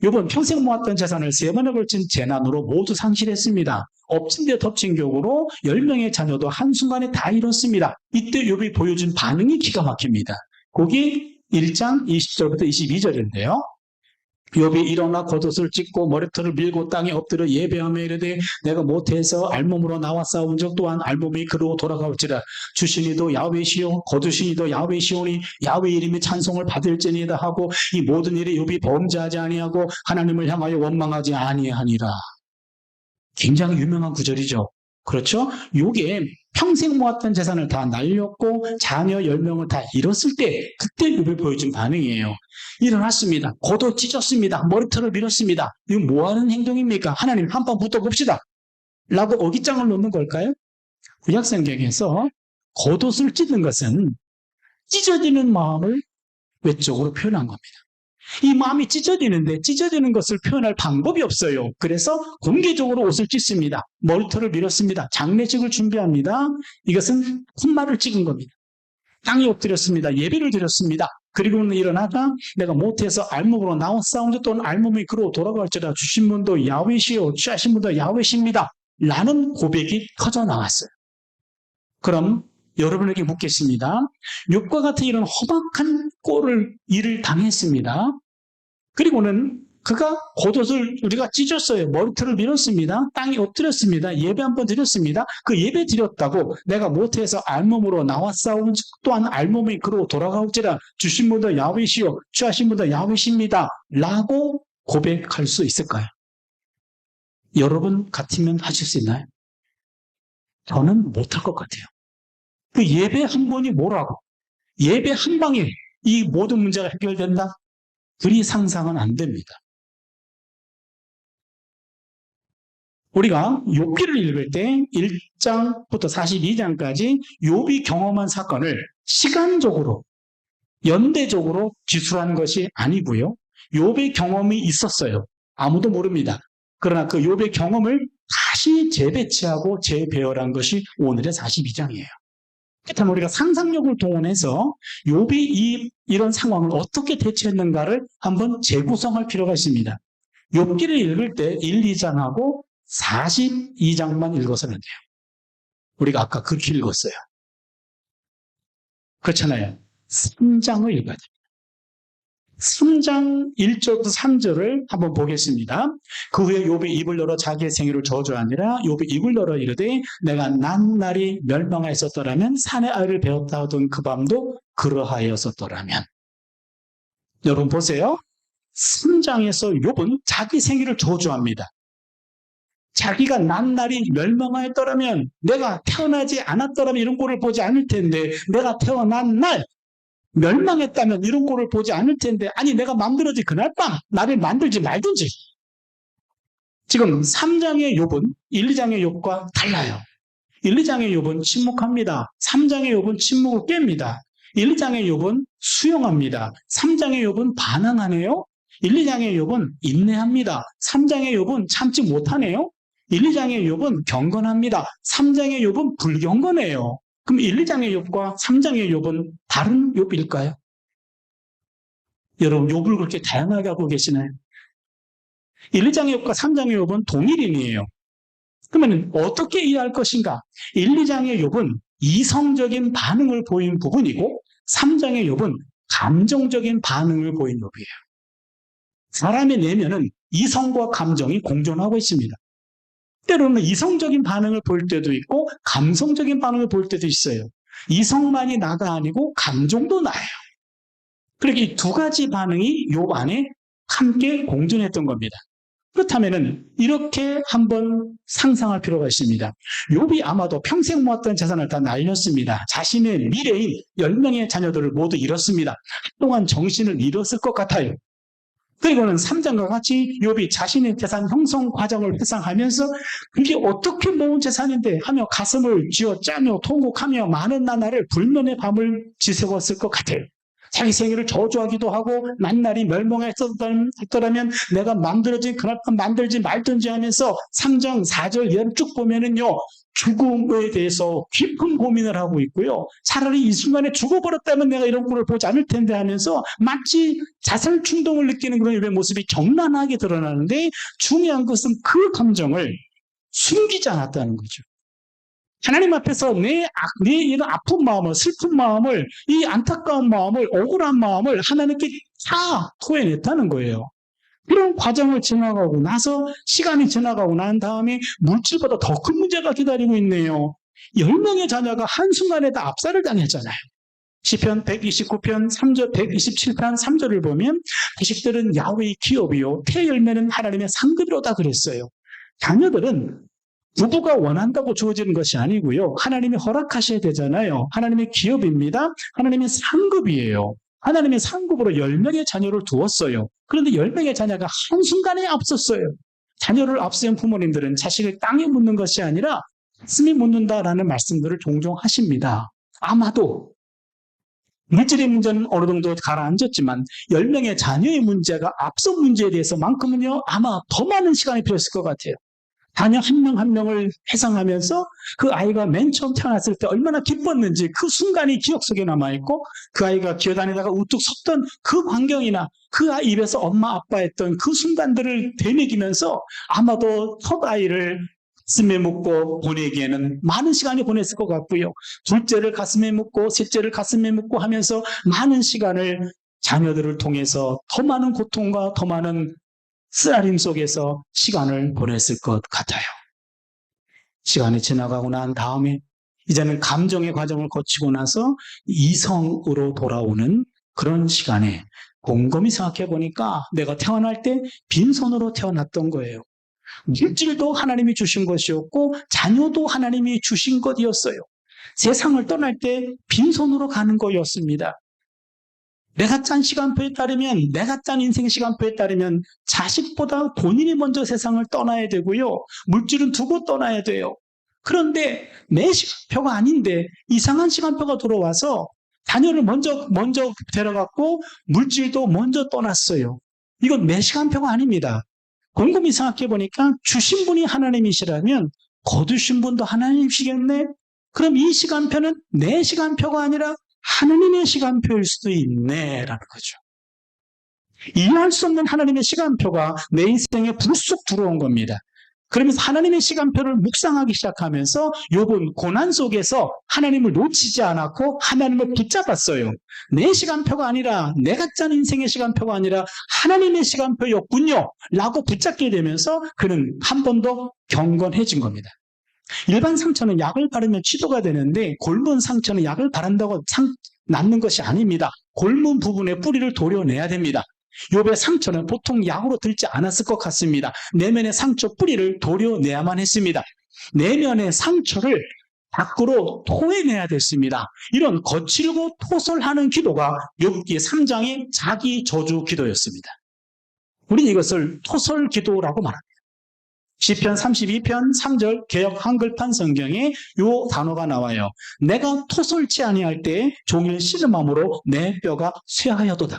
욥은 평생 모았던 재산을 3번에 걸친 재난으로 모두 상실했습니다. 엎친 데 덮친 격으로 10명의 자녀도 한순간에 다 잃었습니다. 이때 욥이 보여준 반응이 기가 막힙니다. 거기 1장 20절부터 22절인데요. 욥이 일어나 겉옷을 찢고 머리털을 밀고 땅에 엎드려 예배하며 이르되 내가 못해서 알몸으로 나와 싸운 적 또한 알몸이 그로 돌아가올지라. 주신이도 야훼시요 거두신이도 야훼시오니 야훼 이름이 찬송을 받을지니이다 하고 이 모든 일에 욥이 범죄하지 아니하고 하나님을 향하여 원망하지 아니하니라. 굉장히 유명한 구절이죠. 그렇죠? 요게 평생 모았던 재산을 다 날렸고 자녀 10명을 다 잃었을 때 그때 욥이 보여준 반응이에요. 일어났습니다. 걷어 찢었습니다. 머리털을 밀었습니다. 이거 뭐하는 행동입니까? 하나님 한번 붙어봅시다. 라고 어깃장을 놓는 걸까요? 구약성경에서 겉옷을 찢는 것은 찢어지는 마음을 외적으로 표현한 겁니다. 이 마음이 찢어지는데 찢어지는 것을 표현할 방법이 없어요. 그래서 공개적으로 옷을 찢습니다. 머리털을 밀었습니다. 장례식을 준비합니다. 이것은 콧말을 찍은 겁니다. 땅에 엎드렸습니다. 예배를 드렸습니다. 그리고는 일어나다 내가 못해서 알몸으로 나왔사온드 또는 알몸이 그로 돌아갈지라 주신 분도 야훼시요 취하신 분도 야훼십니다. 라는 고백이 터져 나왔어요. 그럼 여러분에게 묻겠습니다. 욥과 같은 이런 험악한 일을 당했습니다. 그리고는 그가 겉옷을 우리가 찢었어요. 머리털을 밀었습니다. 땅에 엎드렸습니다. 예배 한번 드렸습니다. 그 예배 드렸다고 내가 못해서 알몸으로 나왔사온 또한 알몸이 그로 돌아가올지라 주신 분도 야훼시요 취하신 분도 야훼십니다. 라고 고백할 수 있을까요? 여러분 같으면 하실 수 있나요? 저는 못할 것 같아요. 그 예배 한 번이 뭐라고? 예배 한 방에 이 모든 문제가 해결된다? 그리 상상은 안 됩니다. 우리가 욥기를 읽을 때 1장부터 42장까지 욥이 경험한 사건을 시간적으로, 연대적으로 기술한 것이 아니고요. 욥의 경험이 있었어요. 아무도 모릅니다. 그러나 그 욥의 경험을 다시 재배치하고 재배열한 것이 오늘의 42장이에요. 그렇다면 우리가 상상력을 동원해서 욥이 이런 상황을 어떻게 대처했는가를 한번 재구성할 필요가 있습니다. 욥기를 읽을 때 1, 2장하고 42장만 읽어서는 돼요. 우리가 아까 그렇게 읽었어요. 그렇잖아요. 3장을 읽어야 됩니다. 3장 1절부터 3절을 한번 보겠습니다. 그 후에 욥이 입을 열어 자기의 생애를 저주하니라. 욥이 입을 열어 이르되 내가 난날이 멸망하였었더라면 산의 아이를 배웠다 하던 그 밤도 그러하였었더라면. 여러분 보세요. 3장에서 욥은 자기 생애를 저주합니다. 자기가 난날이 멸망하였더라면, 내가 태어나지 않았더라면 이런 꼴을 보지 않을 텐데, 내가 태어난 날 멸망했다면 이런 꼴을 보지 않을 텐데, 아니 내가 만들어진 그날 밤 나를 만들지 말든지. 지금 3장의 욥은 1, 2장의 욥과 달라요. 1, 2장의 욥은 침묵합니다. 3장의 욥은 침묵을 깹니다. 1, 2장의 욥은 수용합니다. 3장의 욥은 반항하네요. 1, 2장의 욥은 인내합니다. 3장의 욥은 참지 못하네요. 1, 2장의 욥은 경건합니다. 3장의 욥은 불경건해요. 그럼 1, 2장의 욥과 3장의 욥은 다른 욥일까요? 여러분 욥을 그렇게 다양하게 하고 계시나요? 1, 2장의 욥과 3장의 욥은 동일인이에요. 그러면 어떻게 이해할 것인가? 1, 2장의 욥은 이성적인 반응을 보인 부분이고 3장의 욥은 감정적인 반응을 보인 욥이에요. 사람의 내면은 이성과 감정이 공존하고 있습니다. 때로는 이성적인 반응을 볼 때도 있고 감성적인 반응을 볼 때도 있어요. 이성만이 나가 아니고 감정도 나예요. 그렇게 이 두 가지 반응이 욥 안에 함께 공존했던 겁니다. 그렇다면 이렇게 한번 상상할 필요가 있습니다. 욥이 아마도 평생 모았던 재산을 다 날렸습니다. 자신의 미래인 10명의 자녀들을 모두 잃었습니다. 한동안 정신을 잃었을 것 같아요. 그리고는 3장과 같이 욥이 자신의 재산 형성 과정을 회상하면서 그게 어떻게 모은 재산인데 하며 가슴을 쥐어짜며 통곡하며 많은 나날을 불면의 밤을 지새웠을 것 같아요. 자기 생애를 저주하기도 하고 만날이 멸망했더라면 내가 만들어진 그날 밤 만들지 말든지 하면서 3장 4절 예를 쭉 보면은요, 죽음에 대해서 깊은 고민을 하고 있고요. 차라리 이 순간에 죽어버렸다면 내가 이런 꼴을 보지 않을 텐데 하면서 마치 자살 충동을 느끼는 그런 욥의 모습이 적나라하게 드러나는데, 중요한 것은 그 감정을 숨기지 않았다는 거죠. 하나님 앞에서 내 이런 아픈 마음을, 슬픈 마음을, 이 안타까운 마음을, 억울한 마음을 하나님께 다 토해냈다는 거예요. 그런 과정을 지나가고 나서 시간이 지나가고 난 다음에 물질보다 더 큰 문제가 기다리고 있네요. 10명의 자녀가 한순간에 다 압살을 당했잖아요. 시편 129편 3절, 127편 3절을 보면 자식들은 야훼의 기업이요 태열매는 하나님의 상급이로다 그랬어요. 자녀들은 부부가 원한다고 주어지는 것이 아니고요. 하나님이 허락하셔야 되잖아요. 하나님의 기업입니다. 하나님의 상급이에요. 하나님의 상급으로 10명의 자녀를 두었어요. 그런데 10명의 자녀가 한순간에 앞섰어요. 자녀를 앞세운 부모님들은 자식을 땅에 묻는 것이 아니라 가슴에 묻는다라는 말씀들을 종종 하십니다. 아마도 물질의 문제는 어느 정도 가라앉았지만 10명의 자녀의 문제가 앞선 문제에 대해서만큼은요, 아마 더 많은 시간이 필요했을 것 같아요. 자녀 한 명 한 명을 회상하면서 그 아이가 맨 처음 태어났을 때 얼마나 기뻤는지 그 순간이 기억 속에 남아있고, 그 아이가 기어다니다가 우뚝 섰던 그 광경이나 그 아이 입에서 엄마 아빠 했던 그 순간들을 되새기면서 아마도 첫 아이를 가슴에 묻고 보내기에는 많은 시간이 보냈을 것 같고요. 둘째를 가슴에 묻고 셋째를 가슴에 묻고 하면서 많은 시간을 자녀들을 통해서 더 많은 고통과 더 많은 쓰라림 속에서 시간을 보냈을 것 같아요. 시간이 지나가고 난 다음에 이제는 감정의 과정을 거치고 나서 이성으로 돌아오는 그런 시간에 곰곰이 생각해 보니까 내가 태어날 때 빈손으로 태어났던 거예요. 물질도 하나님이 주신 것이었고 자녀도 하나님이 주신 것이었어요. 세상을 떠날 때 빈손으로 가는 거였습니다. 내가 짠 시간표에 따르면, 내가 짠 인생 시간표에 따르면 자식보다 본인이 먼저 세상을 떠나야 되고요. 물질은 두고 떠나야 돼요. 그런데 내 시간표가 아닌데 이상한 시간표가 들어와서 자녀를 먼저 데려갔고 물질도 먼저 떠났어요. 이건 내 시간표가 아닙니다. 곰곰이 생각해 보니까 주신 분이 하나님이시라면 거두신 분도 하나님이시겠네? 그럼 이 시간표는 내 시간표가 아니라 하나님의 시간표일 수도 있네라는 거죠. 이해할 수 없는 하나님의 시간표가 내 인생에 불쑥 들어온 겁니다. 그러면서 하나님의 시간표를 묵상하기 시작하면서 욥은 고난 속에서 하나님을 놓치지 않았고 하나님을 붙잡았어요. 내 시간표가 아니라, 내가 짠 인생의 시간표가 아니라 하나님의 시간표였군요 라고 붙잡게 되면서 그는 한 번 더 경건해진 겁니다. 일반 상처는 약을 바르면 치료가 되는데 곪은 상처는 약을 바른다고 낫는 것이 아닙니다. 곪은 부분의 뿌리를 도려내야 됩니다. 욥의 상처는 보통 약으로 들지 않았을 것 같습니다. 내면의 상처 뿌리를 도려내야만 했습니다. 내면의 상처를 밖으로 토해내야 됐습니다. 이런 거칠고 토설하는 기도가 욥기 3장의 자기 저주 기도였습니다. 우리는 이것을 토설 기도라고 말합니다. 시편 32편 3절 개역 한글판 성경에 이 단어가 나와요. 내가 토설치 아니할 때 종일 씨름함으로 내 뼈가 쇠하여도다.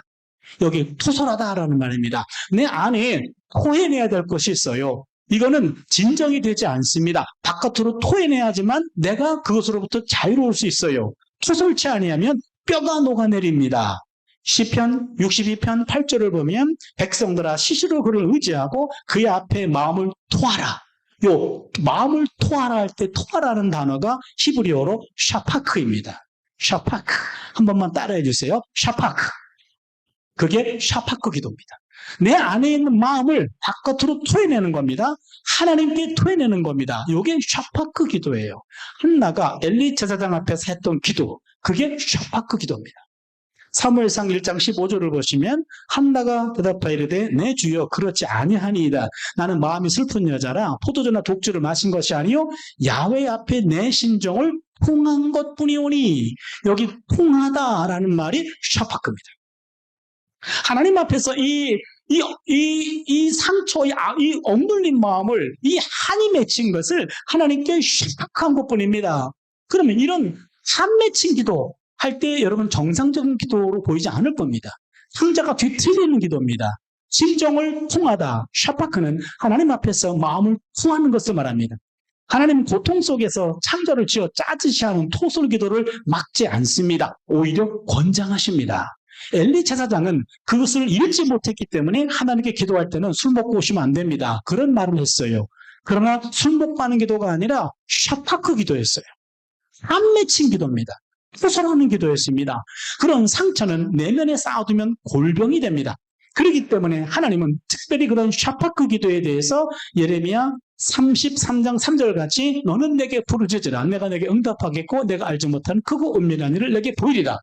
여기 토설하다라는 말입니다. 내 안에 토해내야 될 것이 있어요. 이거는 진정이 되지 않습니다. 바깥으로 토해내야지만 내가 그것으로부터 자유로울 수 있어요. 토설치 아니하면 뼈가 녹아내립니다. 시편 62편 8절을 보면 백성들아 시시로 그를 의지하고 그의 앞에 마음을 토하라. 요 마음을 토하라 할 때 토하라는 단어가 히브리어로 샤파크입니다. 샤파크. 한 번만 따라해 주세요. 샤파크. 그게 샤파크 기도입니다. 내 안에 있는 마음을 바깥으로 토해내는 겁니다. 하나님께 토해내는 겁니다. 이게 샤파크 기도예요. 한나가 엘리 제사장 앞에서 했던 기도, 그게 샤파크 기도입니다. 사무엘상 1장 15절을 보시면 한나가 대답하이르되 내 주여 그렇지 아니하니이다. 나는 마음이 슬픈 여자라 포도주나 독주를 마신 것이 아니요 야훼 앞에 내 심정을 통한 것뿐이오니. 여기 통하다라는 말이 샤파크입니다. 하나님 앞에서 이 상처, 이 억눌린 마음을, 이 한이 맺힌 것을 하나님께 샤파크한 것뿐입니다. 그러면 이런 한 맺힌 기도 할 때 여러분 정상적인 기도로 보이지 않을 겁니다. 상자가 뒤틀리는 기도입니다. 심정을 통하다, 샤파크는 하나님 앞에서 마음을 통하는 것을 말합니다. 하나님은 고통 속에서 창조를 지어 짜듯이 하는 토설 기도를 막지 않습니다. 오히려 권장하십니다. 엘리 제사장은 그것을 잃지 못했기 때문에 하나님께 기도할 때는 술 먹고 오시면 안 됩니다. 그런 말을 했어요. 그러나 술 먹고 하는 기도가 아니라 샤파크 기도였어요. 안 맺힌 기도입니다. 토설하는 기도였습니다. 그런 상처는 내면에 쌓아두면 골병이 됩니다. 그렇기 때문에 하나님은 특별히 그런 샤파크 기도에 대해서 예레미야 33장 3절 같이 너는 내게 부르짖으라. 내가 내게 응답하겠고 내가 알지 못하는 크고 은밀한 일을 내게 보이리라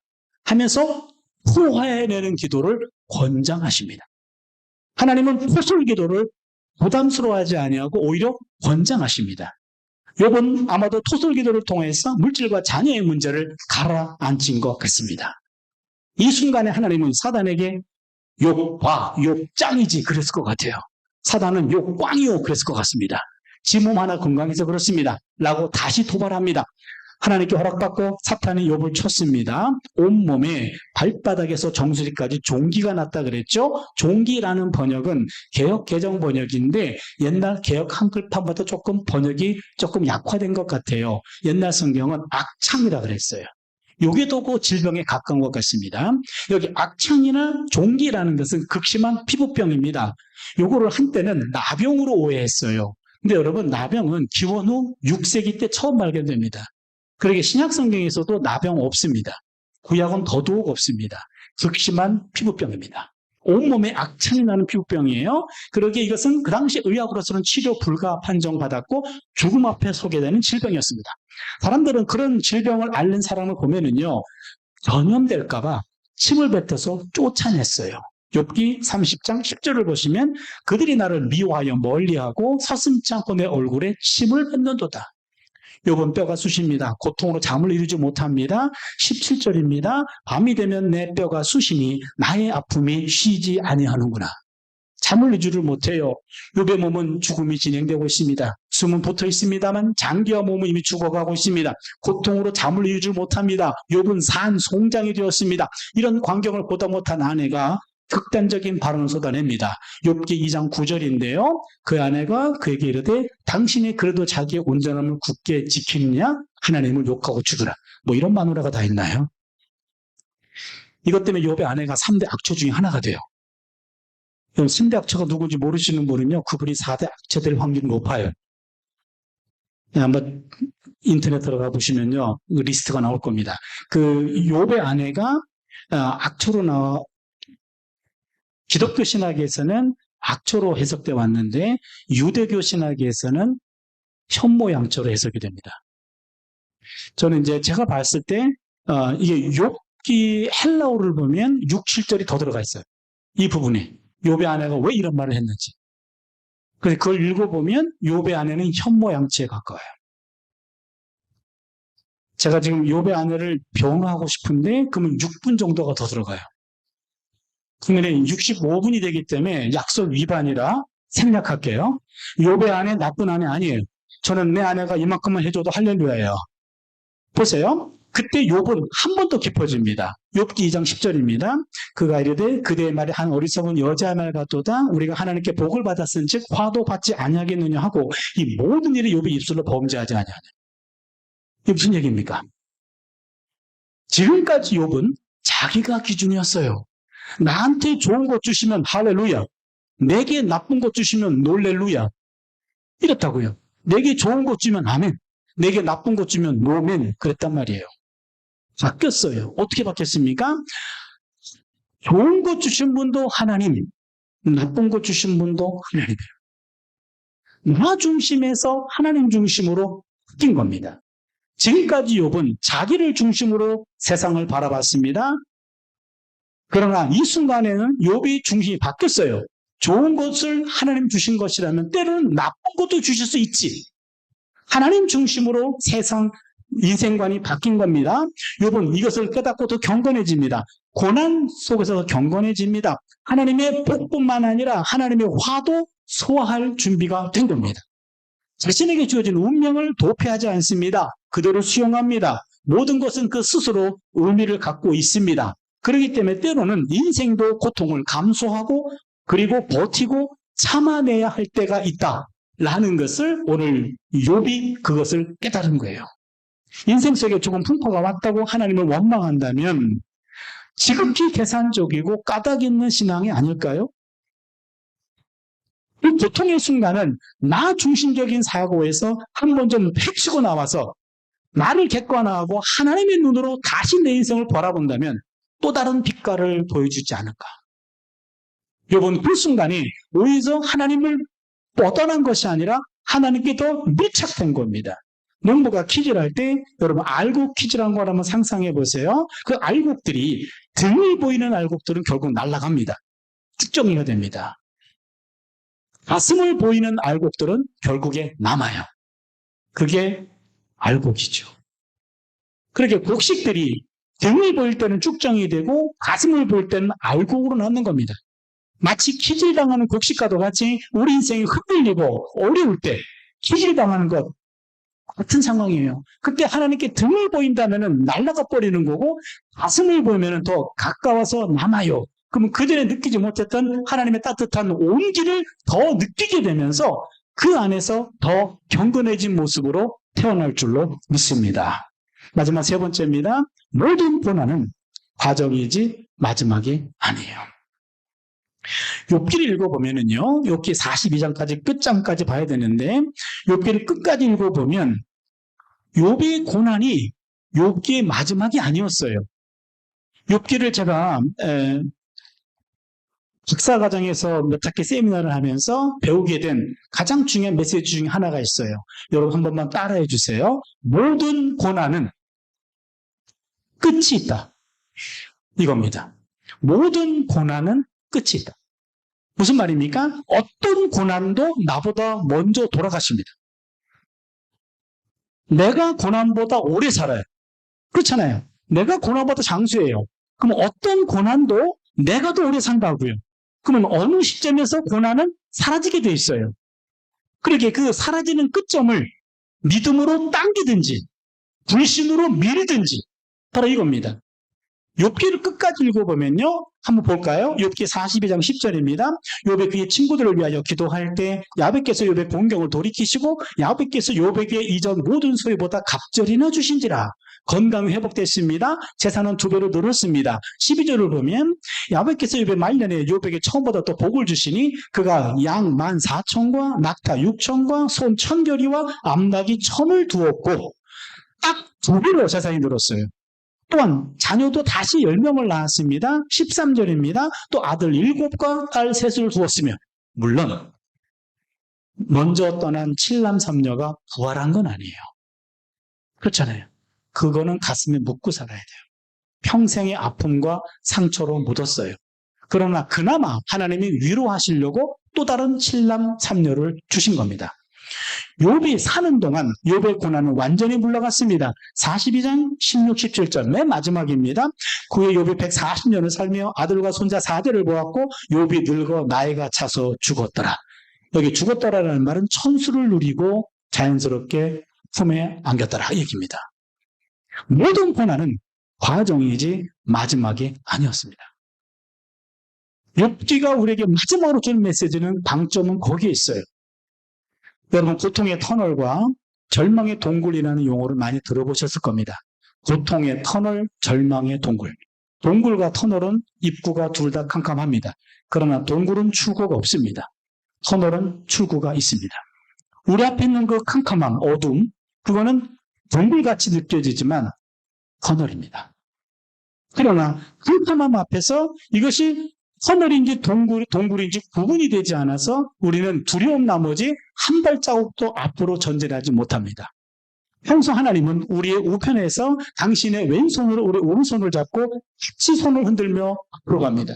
하면서 포화해내는 기도를 권장하십니다. 하나님은 토설 기도를 부담스러워하지 아니하고 오히려 권장하십니다. 욥은 아마도 토설기도를 통해서 물질과 자녀의 문제를 가라앉힌 것 같습니다. 이 순간에 하나님은 사단에게 욥 짱이지 그랬을 것 같아요. 사단은 욥 꽝이요 그랬을 것 같습니다. 지 몸 하나 건강해서 그렇습니다 라고 다시 도발합니다. 하나님께 허락받고 사탄이 욥을 쳤습니다. 온몸에 발바닥에서 정수리까지 종기가 났다 그랬죠. 종기라는 번역은 개역 개정 번역인데 옛날 개역 한글판보다 조금 번역이 조금 약화된 것 같아요. 옛날 성경은 악창이라 그랬어요. 요게도 그 질병에 가까운 것 같습니다. 여기 악창이나 종기라는 것은 극심한 피부병입니다. 요거를 한때는 나병으로 오해했어요. 근데 여러분, 나병은 기원 후 6세기 때 처음 발견됩니다. 그러게 신약 성경에서도 나병 없습니다. 구약은 더더욱 없습니다. 극심한 피부병입니다. 온몸에 악창이 나는 피부병이에요. 그러기에 이것은 그 당시 의학으로서는 치료 불가 판정받았고 죽음 앞에 서게 되는 질병이었습니다. 사람들은 그런 질병을 앓는 사람을 보면은요, 전염될까봐 침을 뱉어서 쫓아냈어요. 욥기 30장 10절을 보시면 그들이 나를 미워하여 멀리하고 서슴지 않고 내 얼굴에 침을 뱉는도다. 욥은 뼈가 쑤십니다. 고통으로 잠을 이루지 못합니다. 17절입니다. 밤이 되면 내 뼈가 쑤시니 나의 아픔이 쉬지 아니하는구나. 잠을 이루지를 못해요. 욥의 몸은 죽음이 진행되고 있습니다. 숨은 붙어 있습니다만 장기와 몸은 이미 죽어가고 있습니다. 고통으로 잠을 이루지 못합니다. 욥은 산송장이 되었습니다. 이런 광경을 보다 못한 아내가 극단적인 발언을 쏟아냅니다. 욥기 2장 9절인데요. 그 아내가 그에게 이르되 당신이 그래도 자기의 온전함을 굳게 지키느냐? 하나님을 욕하고 죽으라. 뭐 이런 마누라가 다 있나요? 이것 때문에 욥의 아내가 3대 악처 중에 하나가 돼요. 3대 악처가 누군지 모르시는 분은요, 그분이 4대 악처 될 확률이 높아요. 한번 인터넷 들어가 보시면요, 리스트가 나올 겁니다. 그 욥의 아내가 악처로 나와 기독교 신학에서는 악처로 해석되어 왔는데 유대교 신학에서는 현모양처로 해석이 됩니다. 저는 이제 제가 봤을 때 이게 욥기 헬라어를 보면 6, 7절이 더 들어가 있어요. 이 부분에 욥의 아내가 왜 이런 말을 했는지. 그래서 그걸 읽어보면 욥의 아내는 현모양처에 가까워요. 제가 지금 욥의 아내를 변호하고 싶은데 그러면 6분 정도가 더 들어가요. 그러면 65분이 되기 때문에 약속 위반이라 생략할게요. 욥의 아내 나쁜 아내 아니에요. 저는 내 아내가 이만큼만 해줘도 할렐루야예요. 보세요. 그때 욥은 한 번 더 깊어집니다. 욥기 2장 10절입니다. 그가 이르되 그대의 말에 한 어리석은 여자의 말 같도다. 우리가 하나님께 복을 받았은즉 화도 받지 아니하겠느냐 하고 이 모든 일이 욥의 입술로 범죄하지 아니하냐. 이게 무슨 얘기입니까? 지금까지 욥은 자기가 기준이었어요. 나한테 좋은 것 주시면 할렐루야. 내게 나쁜 것 주시면 놀렐루야. 이렇다고요. 내게 좋은 것 주면 아멘. 내게 나쁜 것 주면 노멘. 그랬단 말이에요. 바뀌었어요. 어떻게 바뀌었습니까? 좋은 것 주신 분도 하나님, 나쁜 것 주신 분도 하나님이에요. 나 중심에서 하나님 중심으로 바뀐 겁니다. 지금까지 욥은 자기를 중심으로 세상을 바라봤습니다. 그러나 이 순간에는 욥이 중심이 바뀌었어요. 좋은 것을 하나님 주신 것이라면 때로는 나쁜 것도 주실 수 있지. 하나님 중심으로 세상 인생관이 바뀐 겁니다. 욥은 이것을 깨닫고 더 경건해집니다. 고난 속에서 더 경건해집니다. 하나님의 복뿐만 아니라 하나님의 화도 소화할 준비가 된 겁니다. 자신에게 주어진 운명을 도피하지 않습니다. 그대로 수용합니다. 모든 것은 그 스스로 의미를 갖고 있습니다. 그렇기 때문에 때로는 인생도 고통을 감수하고 그리고 버티고 참아내야 할 때가 있다라는 것을 오늘 욥이 그것을 깨달은 거예요. 인생 속에 조금 풍파가 왔다고 하나님을 원망한다면 지극히 계산적이고 까닭 있는 신앙이 아닐까요? 이 고통의 순간은 나 중심적인 사고에서 한번 좀 헤치고 나와서 나를 객관화하고 하나님의 눈으로 다시 내 인생을 바라본다면 또 다른 빛깔을 보여주지 않을까. 욥은 그 순간이 오히려 하나님을 뻗어난 것이 아니라 하나님께 더 밀착된 겁니다. 농부가 퀴즈를 할 때 여러분 알곡 퀴즈라는 걸 한번 상상해 보세요. 그 알곡들이 등이 보이는 알곡들은 결국 날아갑니다. 축정이가 됩니다. 가슴을 보이는 알곡들은 결국에 남아요. 그게 알곡이죠. 그렇게 곡식들이 등을 보일 때는 쭉정이 되고 가슴을 보일 때는 알곡으로 넣는 겁니다. 마치 키질당하는 곡식과도 같이 우리 인생이 흔들리고 어려울 때 키질당하는 것 같은 상황이에요. 그때 하나님께 등을 보인다면 날아가 버리는 거고 가슴을 보이면 더 가까워서 남아요. 그러면 그전에 느끼지 못했던 하나님의 따뜻한 온기를 더 느끼게 되면서 그 안에서 더 경건해진 모습으로 태어날 줄로 믿습니다. 마지막 세 번째입니다. 모든 고난은 과정이지 마지막이 아니에요. 욥기를 읽어보면은요, 욥기 42장까지 끝장까지 봐야 되는데, 욥기를 끝까지 읽어보면, 욥의 고난이 욥기의 마지막이 아니었어요. 욥기를 제가, 박사과정에서 몇 학기 세미나를 하면서 배우게 된 가장 중요한 메시지 중에 하나가 있어요. 여러분 한 번만 따라해 주세요. 모든 고난은 끝이 있다. 이겁니다. 모든 고난은 끝이 있다. 무슨 말입니까? 어떤 고난도 나보다 먼저 돌아가십니다. 내가 고난보다 오래 살아요. 그렇잖아요. 내가 고난보다 장수해요. 그럼 어떤 고난도 내가 더 오래 산다고요. 그러면 어느 시점에서 고난은 사라지게 돼 있어요. 그렇게 그 사라지는 끝점을 믿음으로 당기든지 불신으로 밀든지 바로 이겁니다. 욥기를 끝까지 읽어보면요. 한번 볼까요? 욥기 42장 10절입니다. 욥이 그의 친구들을 위하여 기도할 때 야훼께서 욥의 공경을 돌이키시고 야훼께서 욥에게 이전 모든 소유보다 갑절이나 주신지라. 건강이 회복됐습니다. 재산은 2배로 늘었습니다. 12절을 보면 야훼께서 욥의 말년에 욥에게 처음보다 또 복을 주시니 그가 양 14,000과 낙타 6,000과 손 1,000결이와 암낙이 1,000을 두었고 딱 2배로 재산이 늘었어요. 또한 자녀도 다시 10명을 낳았습니다. 13절입니다. 또 아들 7과 딸 3을 두었으며 물론 먼저 떠난 7남 3녀가 부활한 건 아니에요. 그렇잖아요. 그거는 가슴에 묻고 살아야 돼요. 평생의 아픔과 상처로 묻었어요. 그러나 그나마 하나님이 위로하시려고 또 다른 7남 3녀를 주신 겁니다. 욥이 사는 동안 욥의 고난은 완전히 물러갔습니다. 42장 16, 17절 맨 마지막입니다. 그의 욥이 140년을 살며 아들과 손자 4대를 보았고 욥이 늙어 나이가 차서 죽었더라. 여기 죽었더라라는 말은 천수를 누리고 자연스럽게 품에 안겼더라 이 얘기입니다. 모든 고난은 과정이지 마지막이 아니었습니다. 욥기가 우리에게 마지막으로 주는 메시지는 방점은 거기에 있어요. 여러분 고통의 터널과 절망의 동굴이라는 용어를 많이 들어보셨을 겁니다. 고통의 터널, 절망의 동굴. 동굴과 터널은 입구가 둘 다 캄캄합니다. 그러나 동굴은 출구가 없습니다. 터널은 출구가 있습니다. 우리 앞에 있는 그 캄캄함, 어둠, 그거는 동굴같이 느껴지지만 터널입니다. 그러나 캄캄함 앞에서 이것이 터널인지 동굴인지 구분이 되지 않아서 우리는 두려움 나머지 한 발자국도 앞으로 전진하지 못합니다. 평소 하나님은 우리의 우편에서 당신의 왼손으로 우리 오른손을 잡고 같이 손을 흔들며 앞으로 갑니다.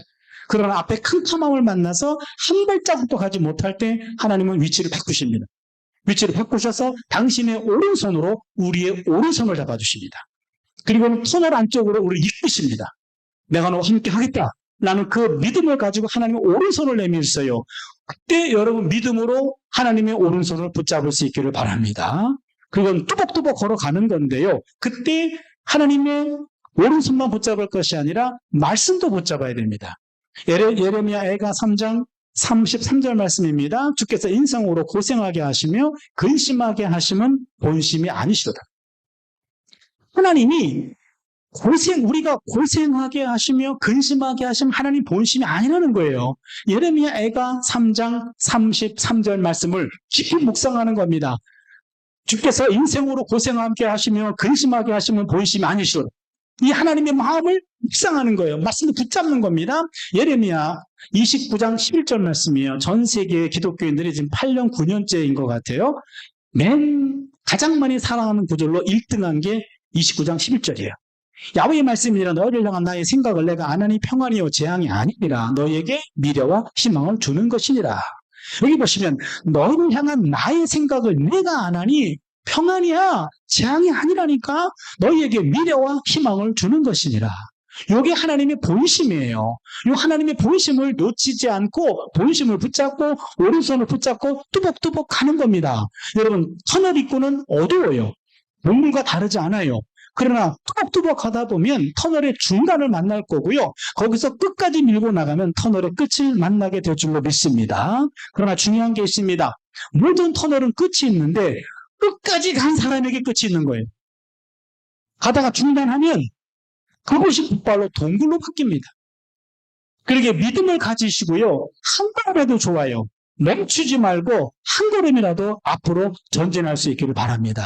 그러나 앞에 캄캄함을 만나서 한 발자국도 가지 못할 때 하나님은 위치를 바꾸십니다. 위치를 바꾸셔서 당신의 오른손으로 우리의 오른손을 잡아주십니다. 그리고 터널 안쪽으로 우리를 이끄십니다. 내가 너와 함께 하겠다. 나는 그 믿음을 가지고 하나님의 오른손을 내밀었어요. 그때 여러분 믿음으로 하나님의 오른손을 붙잡을 수 있기를 바랍니다. 그건 뚜벅뚜벅 걸어가는 건데요. 그때 하나님의 오른손만 붙잡을 것이 아니라 말씀도 붙잡아야 됩니다. 예레미야 애가 3장 33절 말씀입니다. 주께서 인생으로 고생하게 하시며 근심하게 하시면 본심이 아니시로다. 하나님이 우리가 고생하게 하시며 근심하게 하시면 하나님 본심이 아니라는 거예요. 예레미야 애가 3장 33절 말씀을 깊이 묵상하는 겁니다. 주께서 인생으로 고생하게 하시며 근심하게 하시면 본심이 아니시로다. 이 하나님의 마음을 묵상하는 거예요. 말씀을 붙잡는 겁니다. 예레미야 29장 11절 말씀이에요. 전 세계 기독교인들이 지금 8년, 9년째인 것 같아요. 가장 많이 사랑하는 구절로 1등한 게 29장 11절이에요. 야훼의 말씀이라 너희를 향한 나의 생각을 내가 안 하니 평안이요 재앙이 아니니라. 너희에게 미래와 희망을 주는 것이니라. 여기 보시면 너희를 향한 나의 생각을 내가 안 하니 평안이야. 재앙이 아니라니까. 너희에게 미래와 희망을 주는 것이니라. 이게 하나님의 본심이에요. 이 하나님의 본심을 놓치지 않고 본심을 붙잡고 오른손을 붙잡고 뚜벅뚜벅 가는 겁니다. 여러분, 터널 입구는 어두워요. 동굴과 다르지 않아요. 그러나 뚜벅뚜벅 하다 보면 터널의 중간을 만날 거고요. 거기서 끝까지 밀고 나가면 터널의 끝을 만나게 될 줄로 믿습니다. 그러나 중요한 게 있습니다. 모든 터널은 끝이 있는데 끝까지 간 사람에게 끝이 있는 거예요. 가다가 중단하면 그것이 곧바로 동굴로 바뀝니다. 그러게 믿음을 가지시고요. 한 걸음에도 좋아요. 멈추지 말고 한 걸음이라도 앞으로 전진할 수 있기를 바랍니다.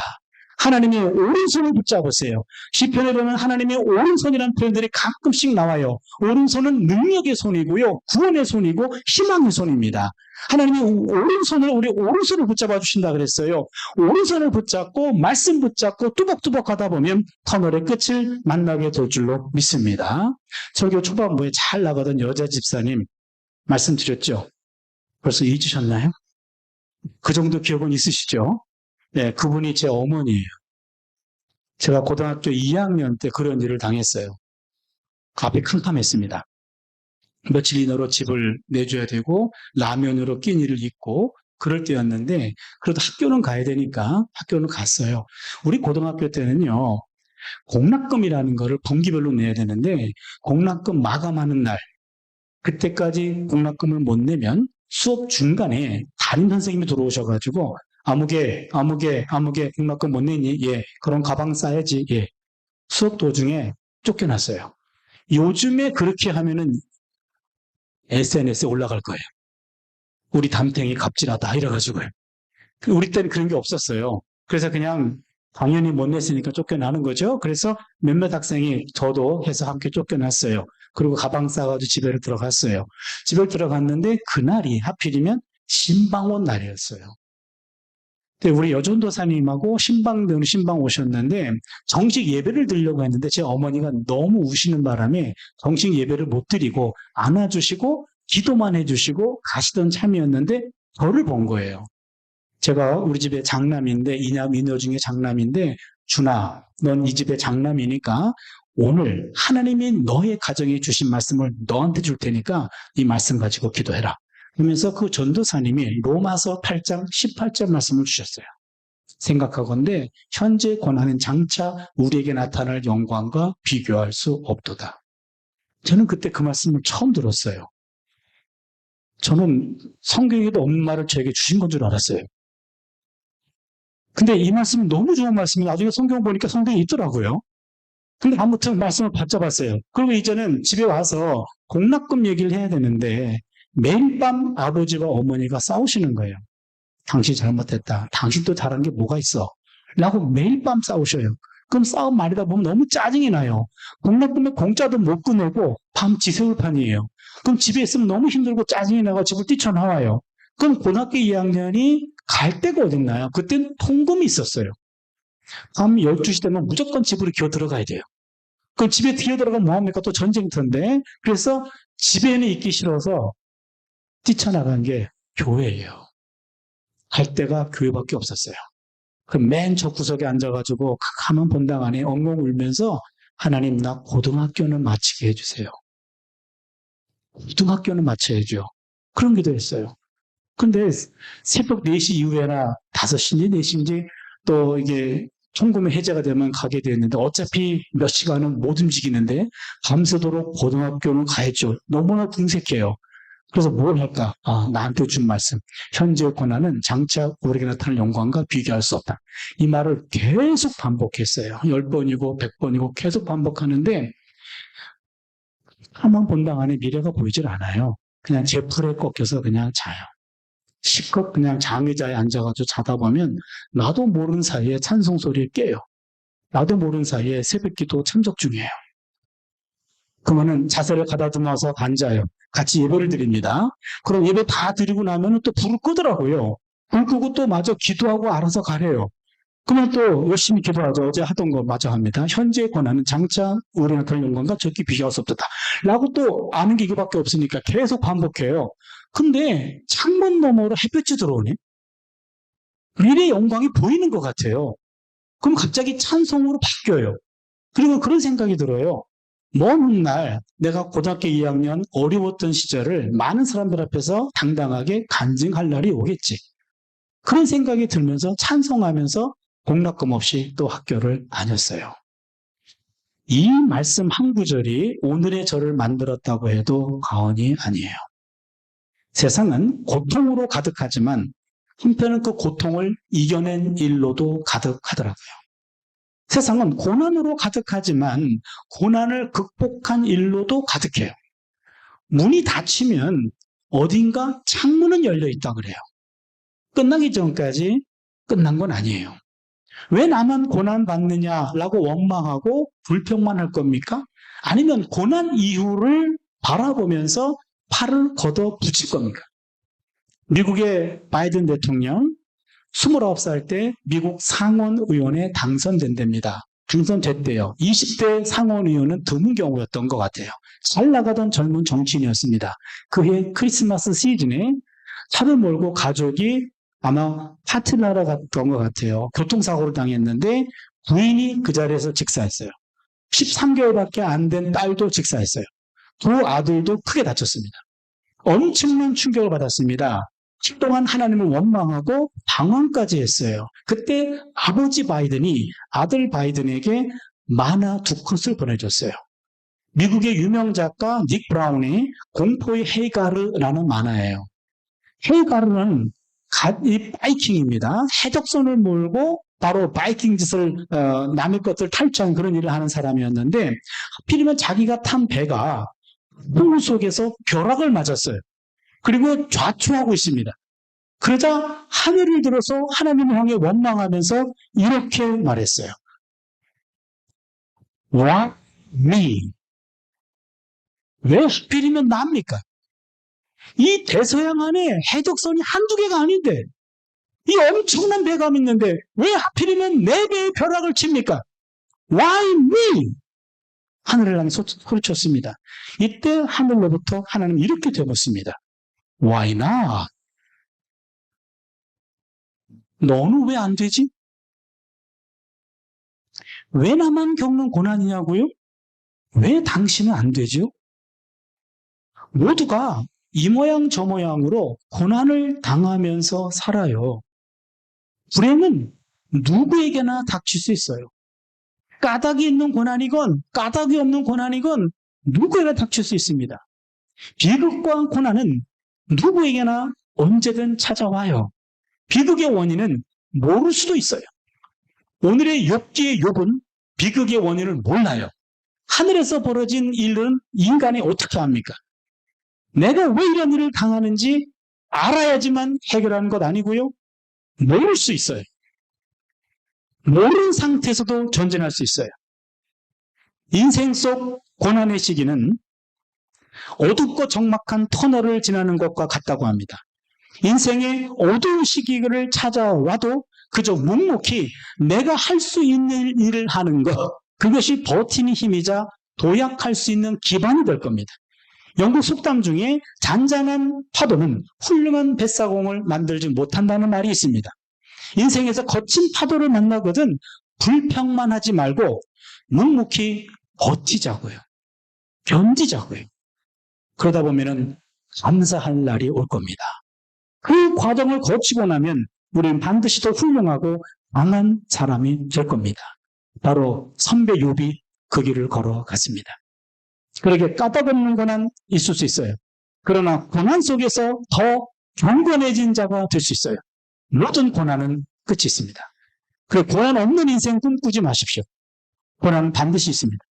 하나님의 오른손을 붙잡으세요. 시편에 보면 하나님의 오른손이라는 표현들이 가끔씩 나와요. 오른손은 능력의 손이고요. 구원의 손이고 희망의 손입니다. 하나님의 오른손을 우리 오른손을 붙잡아 주신다 그랬어요. 오른손을 붙잡고 말씀 붙잡고 뚜벅뚜벅 하다 보면 터널의 끝을 만나게 될 줄로 믿습니다. 설교 초반부에 잘 나가던 여자 집사님 말씀드렸죠. 벌써 잊으셨나요? 그 정도 기억은 있으시죠? 네, 그분이 제 어머니예요. 제가 고등학교 2학년 때 그런 일을 당했어요. 앞이 캄캄했습니다. 며칠 이내로 집을 내줘야 되고 라면으로 끼니를 입고 그럴 때였는데 그래도 학교는 가야 되니까 학교는 갔어요. 우리 고등학교 때는요. 공락금이라는 거를 분기별로 내야 되는데 공락금 마감하는 날 그때까지 공락금을 못 내면 수업 중간에 담임 선생님이 들어오셔가지고 아무개 공락금 못 내니? 예. 그럼 가방 싸야지. 예. 수업 도중에 쫓겨났어요. 요즘에 그렇게 하면은 SNS에 올라갈 거예요. 우리 담탱이 갑질하다 이래가지고요. 우리 때는 그런 게 없었어요. 그래서 그냥 당연히 못 냈으니까 쫓겨나는 거죠. 그래서 몇몇 학생이 저도 해서 함께 쫓겨났어요. 그리고 가방 싸가지고 집에 들어갔어요. 집에 들어갔는데 그날이 하필이면 신방온 날이었어요. 우리 여전도사님하고 신방 오셨는데 정식 예배를 드리려고 했는데 제 어머니가 너무 우시는 바람에 정식 예배를 못 드리고 안아주시고 기도만 해주시고 가시던 참이었는데 저를 본 거예요. 제가 우리 집에 장남인데 이녀 중에 장남인데 준아, 넌 이 집의 장남이니까 오늘 하나님이 너의 가정에 주신 말씀을 너한테 줄 테니까 이 말씀 가지고 기도해라. 그러면서 그 전도사님이 로마서 8장 18절 말씀을 주셨어요. 생각하건대 현재 권하는 장차 우리에게 나타날 영광과 비교할 수 없도다. 저는 그때 그 말씀을 처음 들었어요. 저는 성경에도 없는 말을 저에게 주신 건 줄 알았어요. 근데 이 말씀은 너무 좋은 말씀이 나중에 성경 보니까 성경에 있더라고요. 근데 아무튼 말씀을 받잡았어요. 그리고 이제는 집에 와서 공락금 얘기를 해야 되는데 매일 밤 아버지와 어머니가 싸우시는 거예요. 당신 잘못했다. 당신도 잘한 게 뭐가 있어? 라고 매일 밤 싸우셔요. 그럼 싸움 말이다 보면 너무 짜증이 나요. 공락금에 공짜도 못 끊고 밤 지새울 판이에요. 그럼 집에 있으면 너무 힘들고 짜증이 나고 집을 뛰쳐나와요. 그럼 고등학교 2학년이 갈 데가 어딨나요? 그땐 통금이 있었어요. 밤 12시 되면 무조건 집으로 기어 들어가야 돼요. 그럼 집에 기어 들어가면 뭐합니까? 또 전쟁터인데. 그래서 집에는 있기 싫어서 뛰쳐나간 게 교회예요. 갈 데가 교회밖에 없었어요. 그럼 맨 저 구석에 앉아가지고 가만 본당 안에 엉엉 울면서 하나님 나 고등학교는 마치게 해주세요. 고등학교는 마쳐야죠. 그런 기도했어요. 근데 새벽 4시 이후에나 5시인지 4시인지 또 이게 통금이 해제가 되면 가게 되었는데 어차피 몇 시간은 못 움직이는데 밤새도록 고등학교는 가야죠. 너무나 궁색해요. 그래서 뭘 할까? 나한테 준 말씀. 현재의 고난은 장차 우리에게 나타날 영광과 비교할 수 없다. 이 말을 계속 반복했어요. 10번이고 100번이고 계속 반복하는데 가만 본당 안에 미래가 보이질 않아요. 그냥 제 풀에 꺾여서 그냥 자요. 실컷 그냥 장의자에 앉아가지고 자다 보면 나도 모르는 사이에 찬송 소리에 깨요. 나도 모르는 사이에 새벽기도 참석 중이에요. 그러면은 자세를 가다듬어서 앉아요. 같이 예배를 드립니다. 그럼 예배 다 드리고 나면은 또 불을 끄더라고요. 불 끄고 또 마저 기도하고 알아서 가래요. 그러면 또 열심히 기도하죠. 어제 하던 거 마저 합니다. 현재의 권한은 장차 우리 나타날 영광과 적기 비교할 수 없다. 라고 또 아는 게 이거밖에 없으니까 계속 반복해요. 근데 창문 너머로 햇볕이 들어오네. 미래의 영광이 보이는 것 같아요. 그럼 갑자기 찬송으로 바뀌어요. 그리고 그런 생각이 들어요. 먼 날 내가 고등학교 2학년 어려웠던 시절을 많은 사람들 앞에서 당당하게 간증할 날이 오겠지. 그런 생각이 들면서 찬송하면서 공락금 없이 또 학교를 다녔어요. 이 말씀 한 구절이 오늘의 저를 만들었다고 해도 과언이 아니에요. 세상은 고통으로 가득하지만 한편은 그 고통을 이겨낸 일로도 가득하더라고요. 세상은 고난으로 가득하지만 고난을 극복한 일로도 가득해요. 문이 닫히면 어딘가 창문은 열려 있다 그래요. 끝나기 전까지 끝난 건 아니에요. 왜 나만 고난 받느냐라고 원망하고 불평만 할 겁니까? 아니면 고난 이후를 바라보면서 팔을 걷어 붙일 겁니까? 미국의 바이든 대통령 29살 때 미국 상원의원에 당선된답니다. 당선됐대요. 20대 상원의원은 드문 경우였던 것 같아요. 잘 나가던 젊은 정치인이었습니다. 그해 크리스마스 시즌에 차를 몰고 가족이 아마 파티를 하러 갔던 것 같아요. 교통사고를 당했는데 부인이 그 자리에서 직사했어요. 13개월밖에 안 된 딸도 직사했어요. 두 아들도 크게 다쳤습니다. 엄청난 충격을 받았습니다. 그동안 하나님을 원망하고 방황까지 했어요. 그때 아버지 바이든이 아들 바이든에게 만화 2컷을 보내줬어요. 미국의 유명 작가 닉 브라운의 공포의 헤이가르라는 만화예요. 헤이가르는 이 바이킹입니다. 해적선을 몰고 바로 바이킹 짓을 남의 것들 탈취한 그런 일을 하는 사람이었는데 하필이면 자기가 탄 배가 홍수 속에서 벼락을 맞았어요. 그리고 좌초하고 있습니다. 그러자 하늘을 들어서 하나님을 향해 원망하면서 이렇게 말했어요. Why me? 왜 하필이면 나입니까? 이 대서양 안에 해적선이 한두 개가 아닌데 이 엄청난 배가 있는데 왜 하필이면 내 배에 벼락을 칩니까? Why me? 하늘을 향해 소리쳤습니다. 이때 하늘로부터 하나님은 이렇게 되었습니다. Why not? 너는 왜 안 되지? 왜 나만 겪는 고난이냐고요? 왜 당신은 안 되죠? 모두가 이 모양 저 모양으로 고난을 당하면서 살아요. 불행은 누구에게나 닥칠 수 있어요. 까닭이 있는 고난이건 까닭이 없는 고난이건 누구에게나 닥칠 수 있습니다. 비극과 고난은 누구에게나 언제든 찾아와요. 비극의 원인은 모를 수도 있어요. 오늘의 욥기의 욥은 비극의 원인을 몰라요. 하늘에서 벌어진 일은 인간이 어떻게 합니까? 내가 왜 이런 일을 당하는지 알아야지만 해결하는 것 아니고요. 모를 수 있어요. 모르는 상태에서도 전진할 수 있어요. 인생 속 고난의 시기는 어둡고 적막한 터널을 지나는 것과 같다고 합니다. 인생의 어두운 시기를 찾아와도 그저 묵묵히 내가 할 수 있는 일을 하는 것, 그것이 버티는 힘이자 도약할 수 있는 기반이 될 겁니다. 영국 속담 중에 잔잔한 파도는 훌륭한 뱃사공을 만들지 못한다는 말이 있습니다. 인생에서 거친 파도를 만나거든 불평만 하지 말고 묵묵히 버티자고요. 견디자고요. 그러다 보면은 감사할 날이 올 겁니다. 그 과정을 거치고 나면 우리는 반드시 더 훌륭하고 강한 사람이 될 겁니다. 바로 선배 욥이 그 길을 걸어갔습니다. 그렇게 까다롭는 고난 있을 수 있어요. 그러나 고난 속에서 더 경건해진 자가 될 수 있어요. 모든 고난은 끝이 있습니다. 그 고난 없는 인생 꿈꾸지 마십시오. 고난은 반드시 있습니다.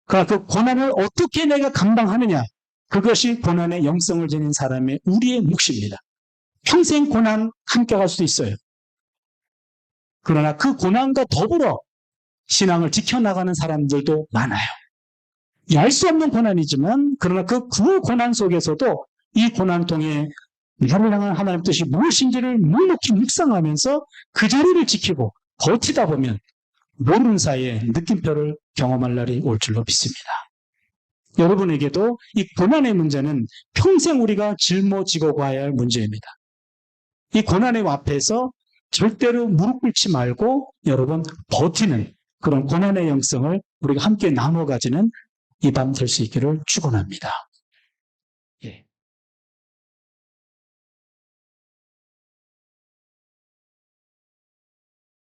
그러나 그 고난을 어떻게 내가 감당하느냐, 그것이 고난의 영성을 지닌 사람의 우리의 몫입니다. 평생 고난 함께 갈 수도 있어요. 그러나 그 고난과 더불어 신앙을 지켜나가는 사람들도 많아요. 알 수 없는 고난이지만 그러나 그 고난 속에서도 이 고난 통해 나를 향한 하나님 뜻이 무엇인지를 묵묵히 묵상하면서 그 자리를 지키고 버티다 보면 모르는 사이에 느낌표를 경험할 날이 올 줄로 믿습니다. 여러분에게도 이 고난의 문제는 평생 우리가 짊어지고 가야 할 문제입니다. 이 고난의 앞에서 절대로 무릎 꿇지 말고 여러분 버티는 그런 고난의 영성을 우리가 함께 나눠 가지는 이 밤 될 수 있기를 축원합니다.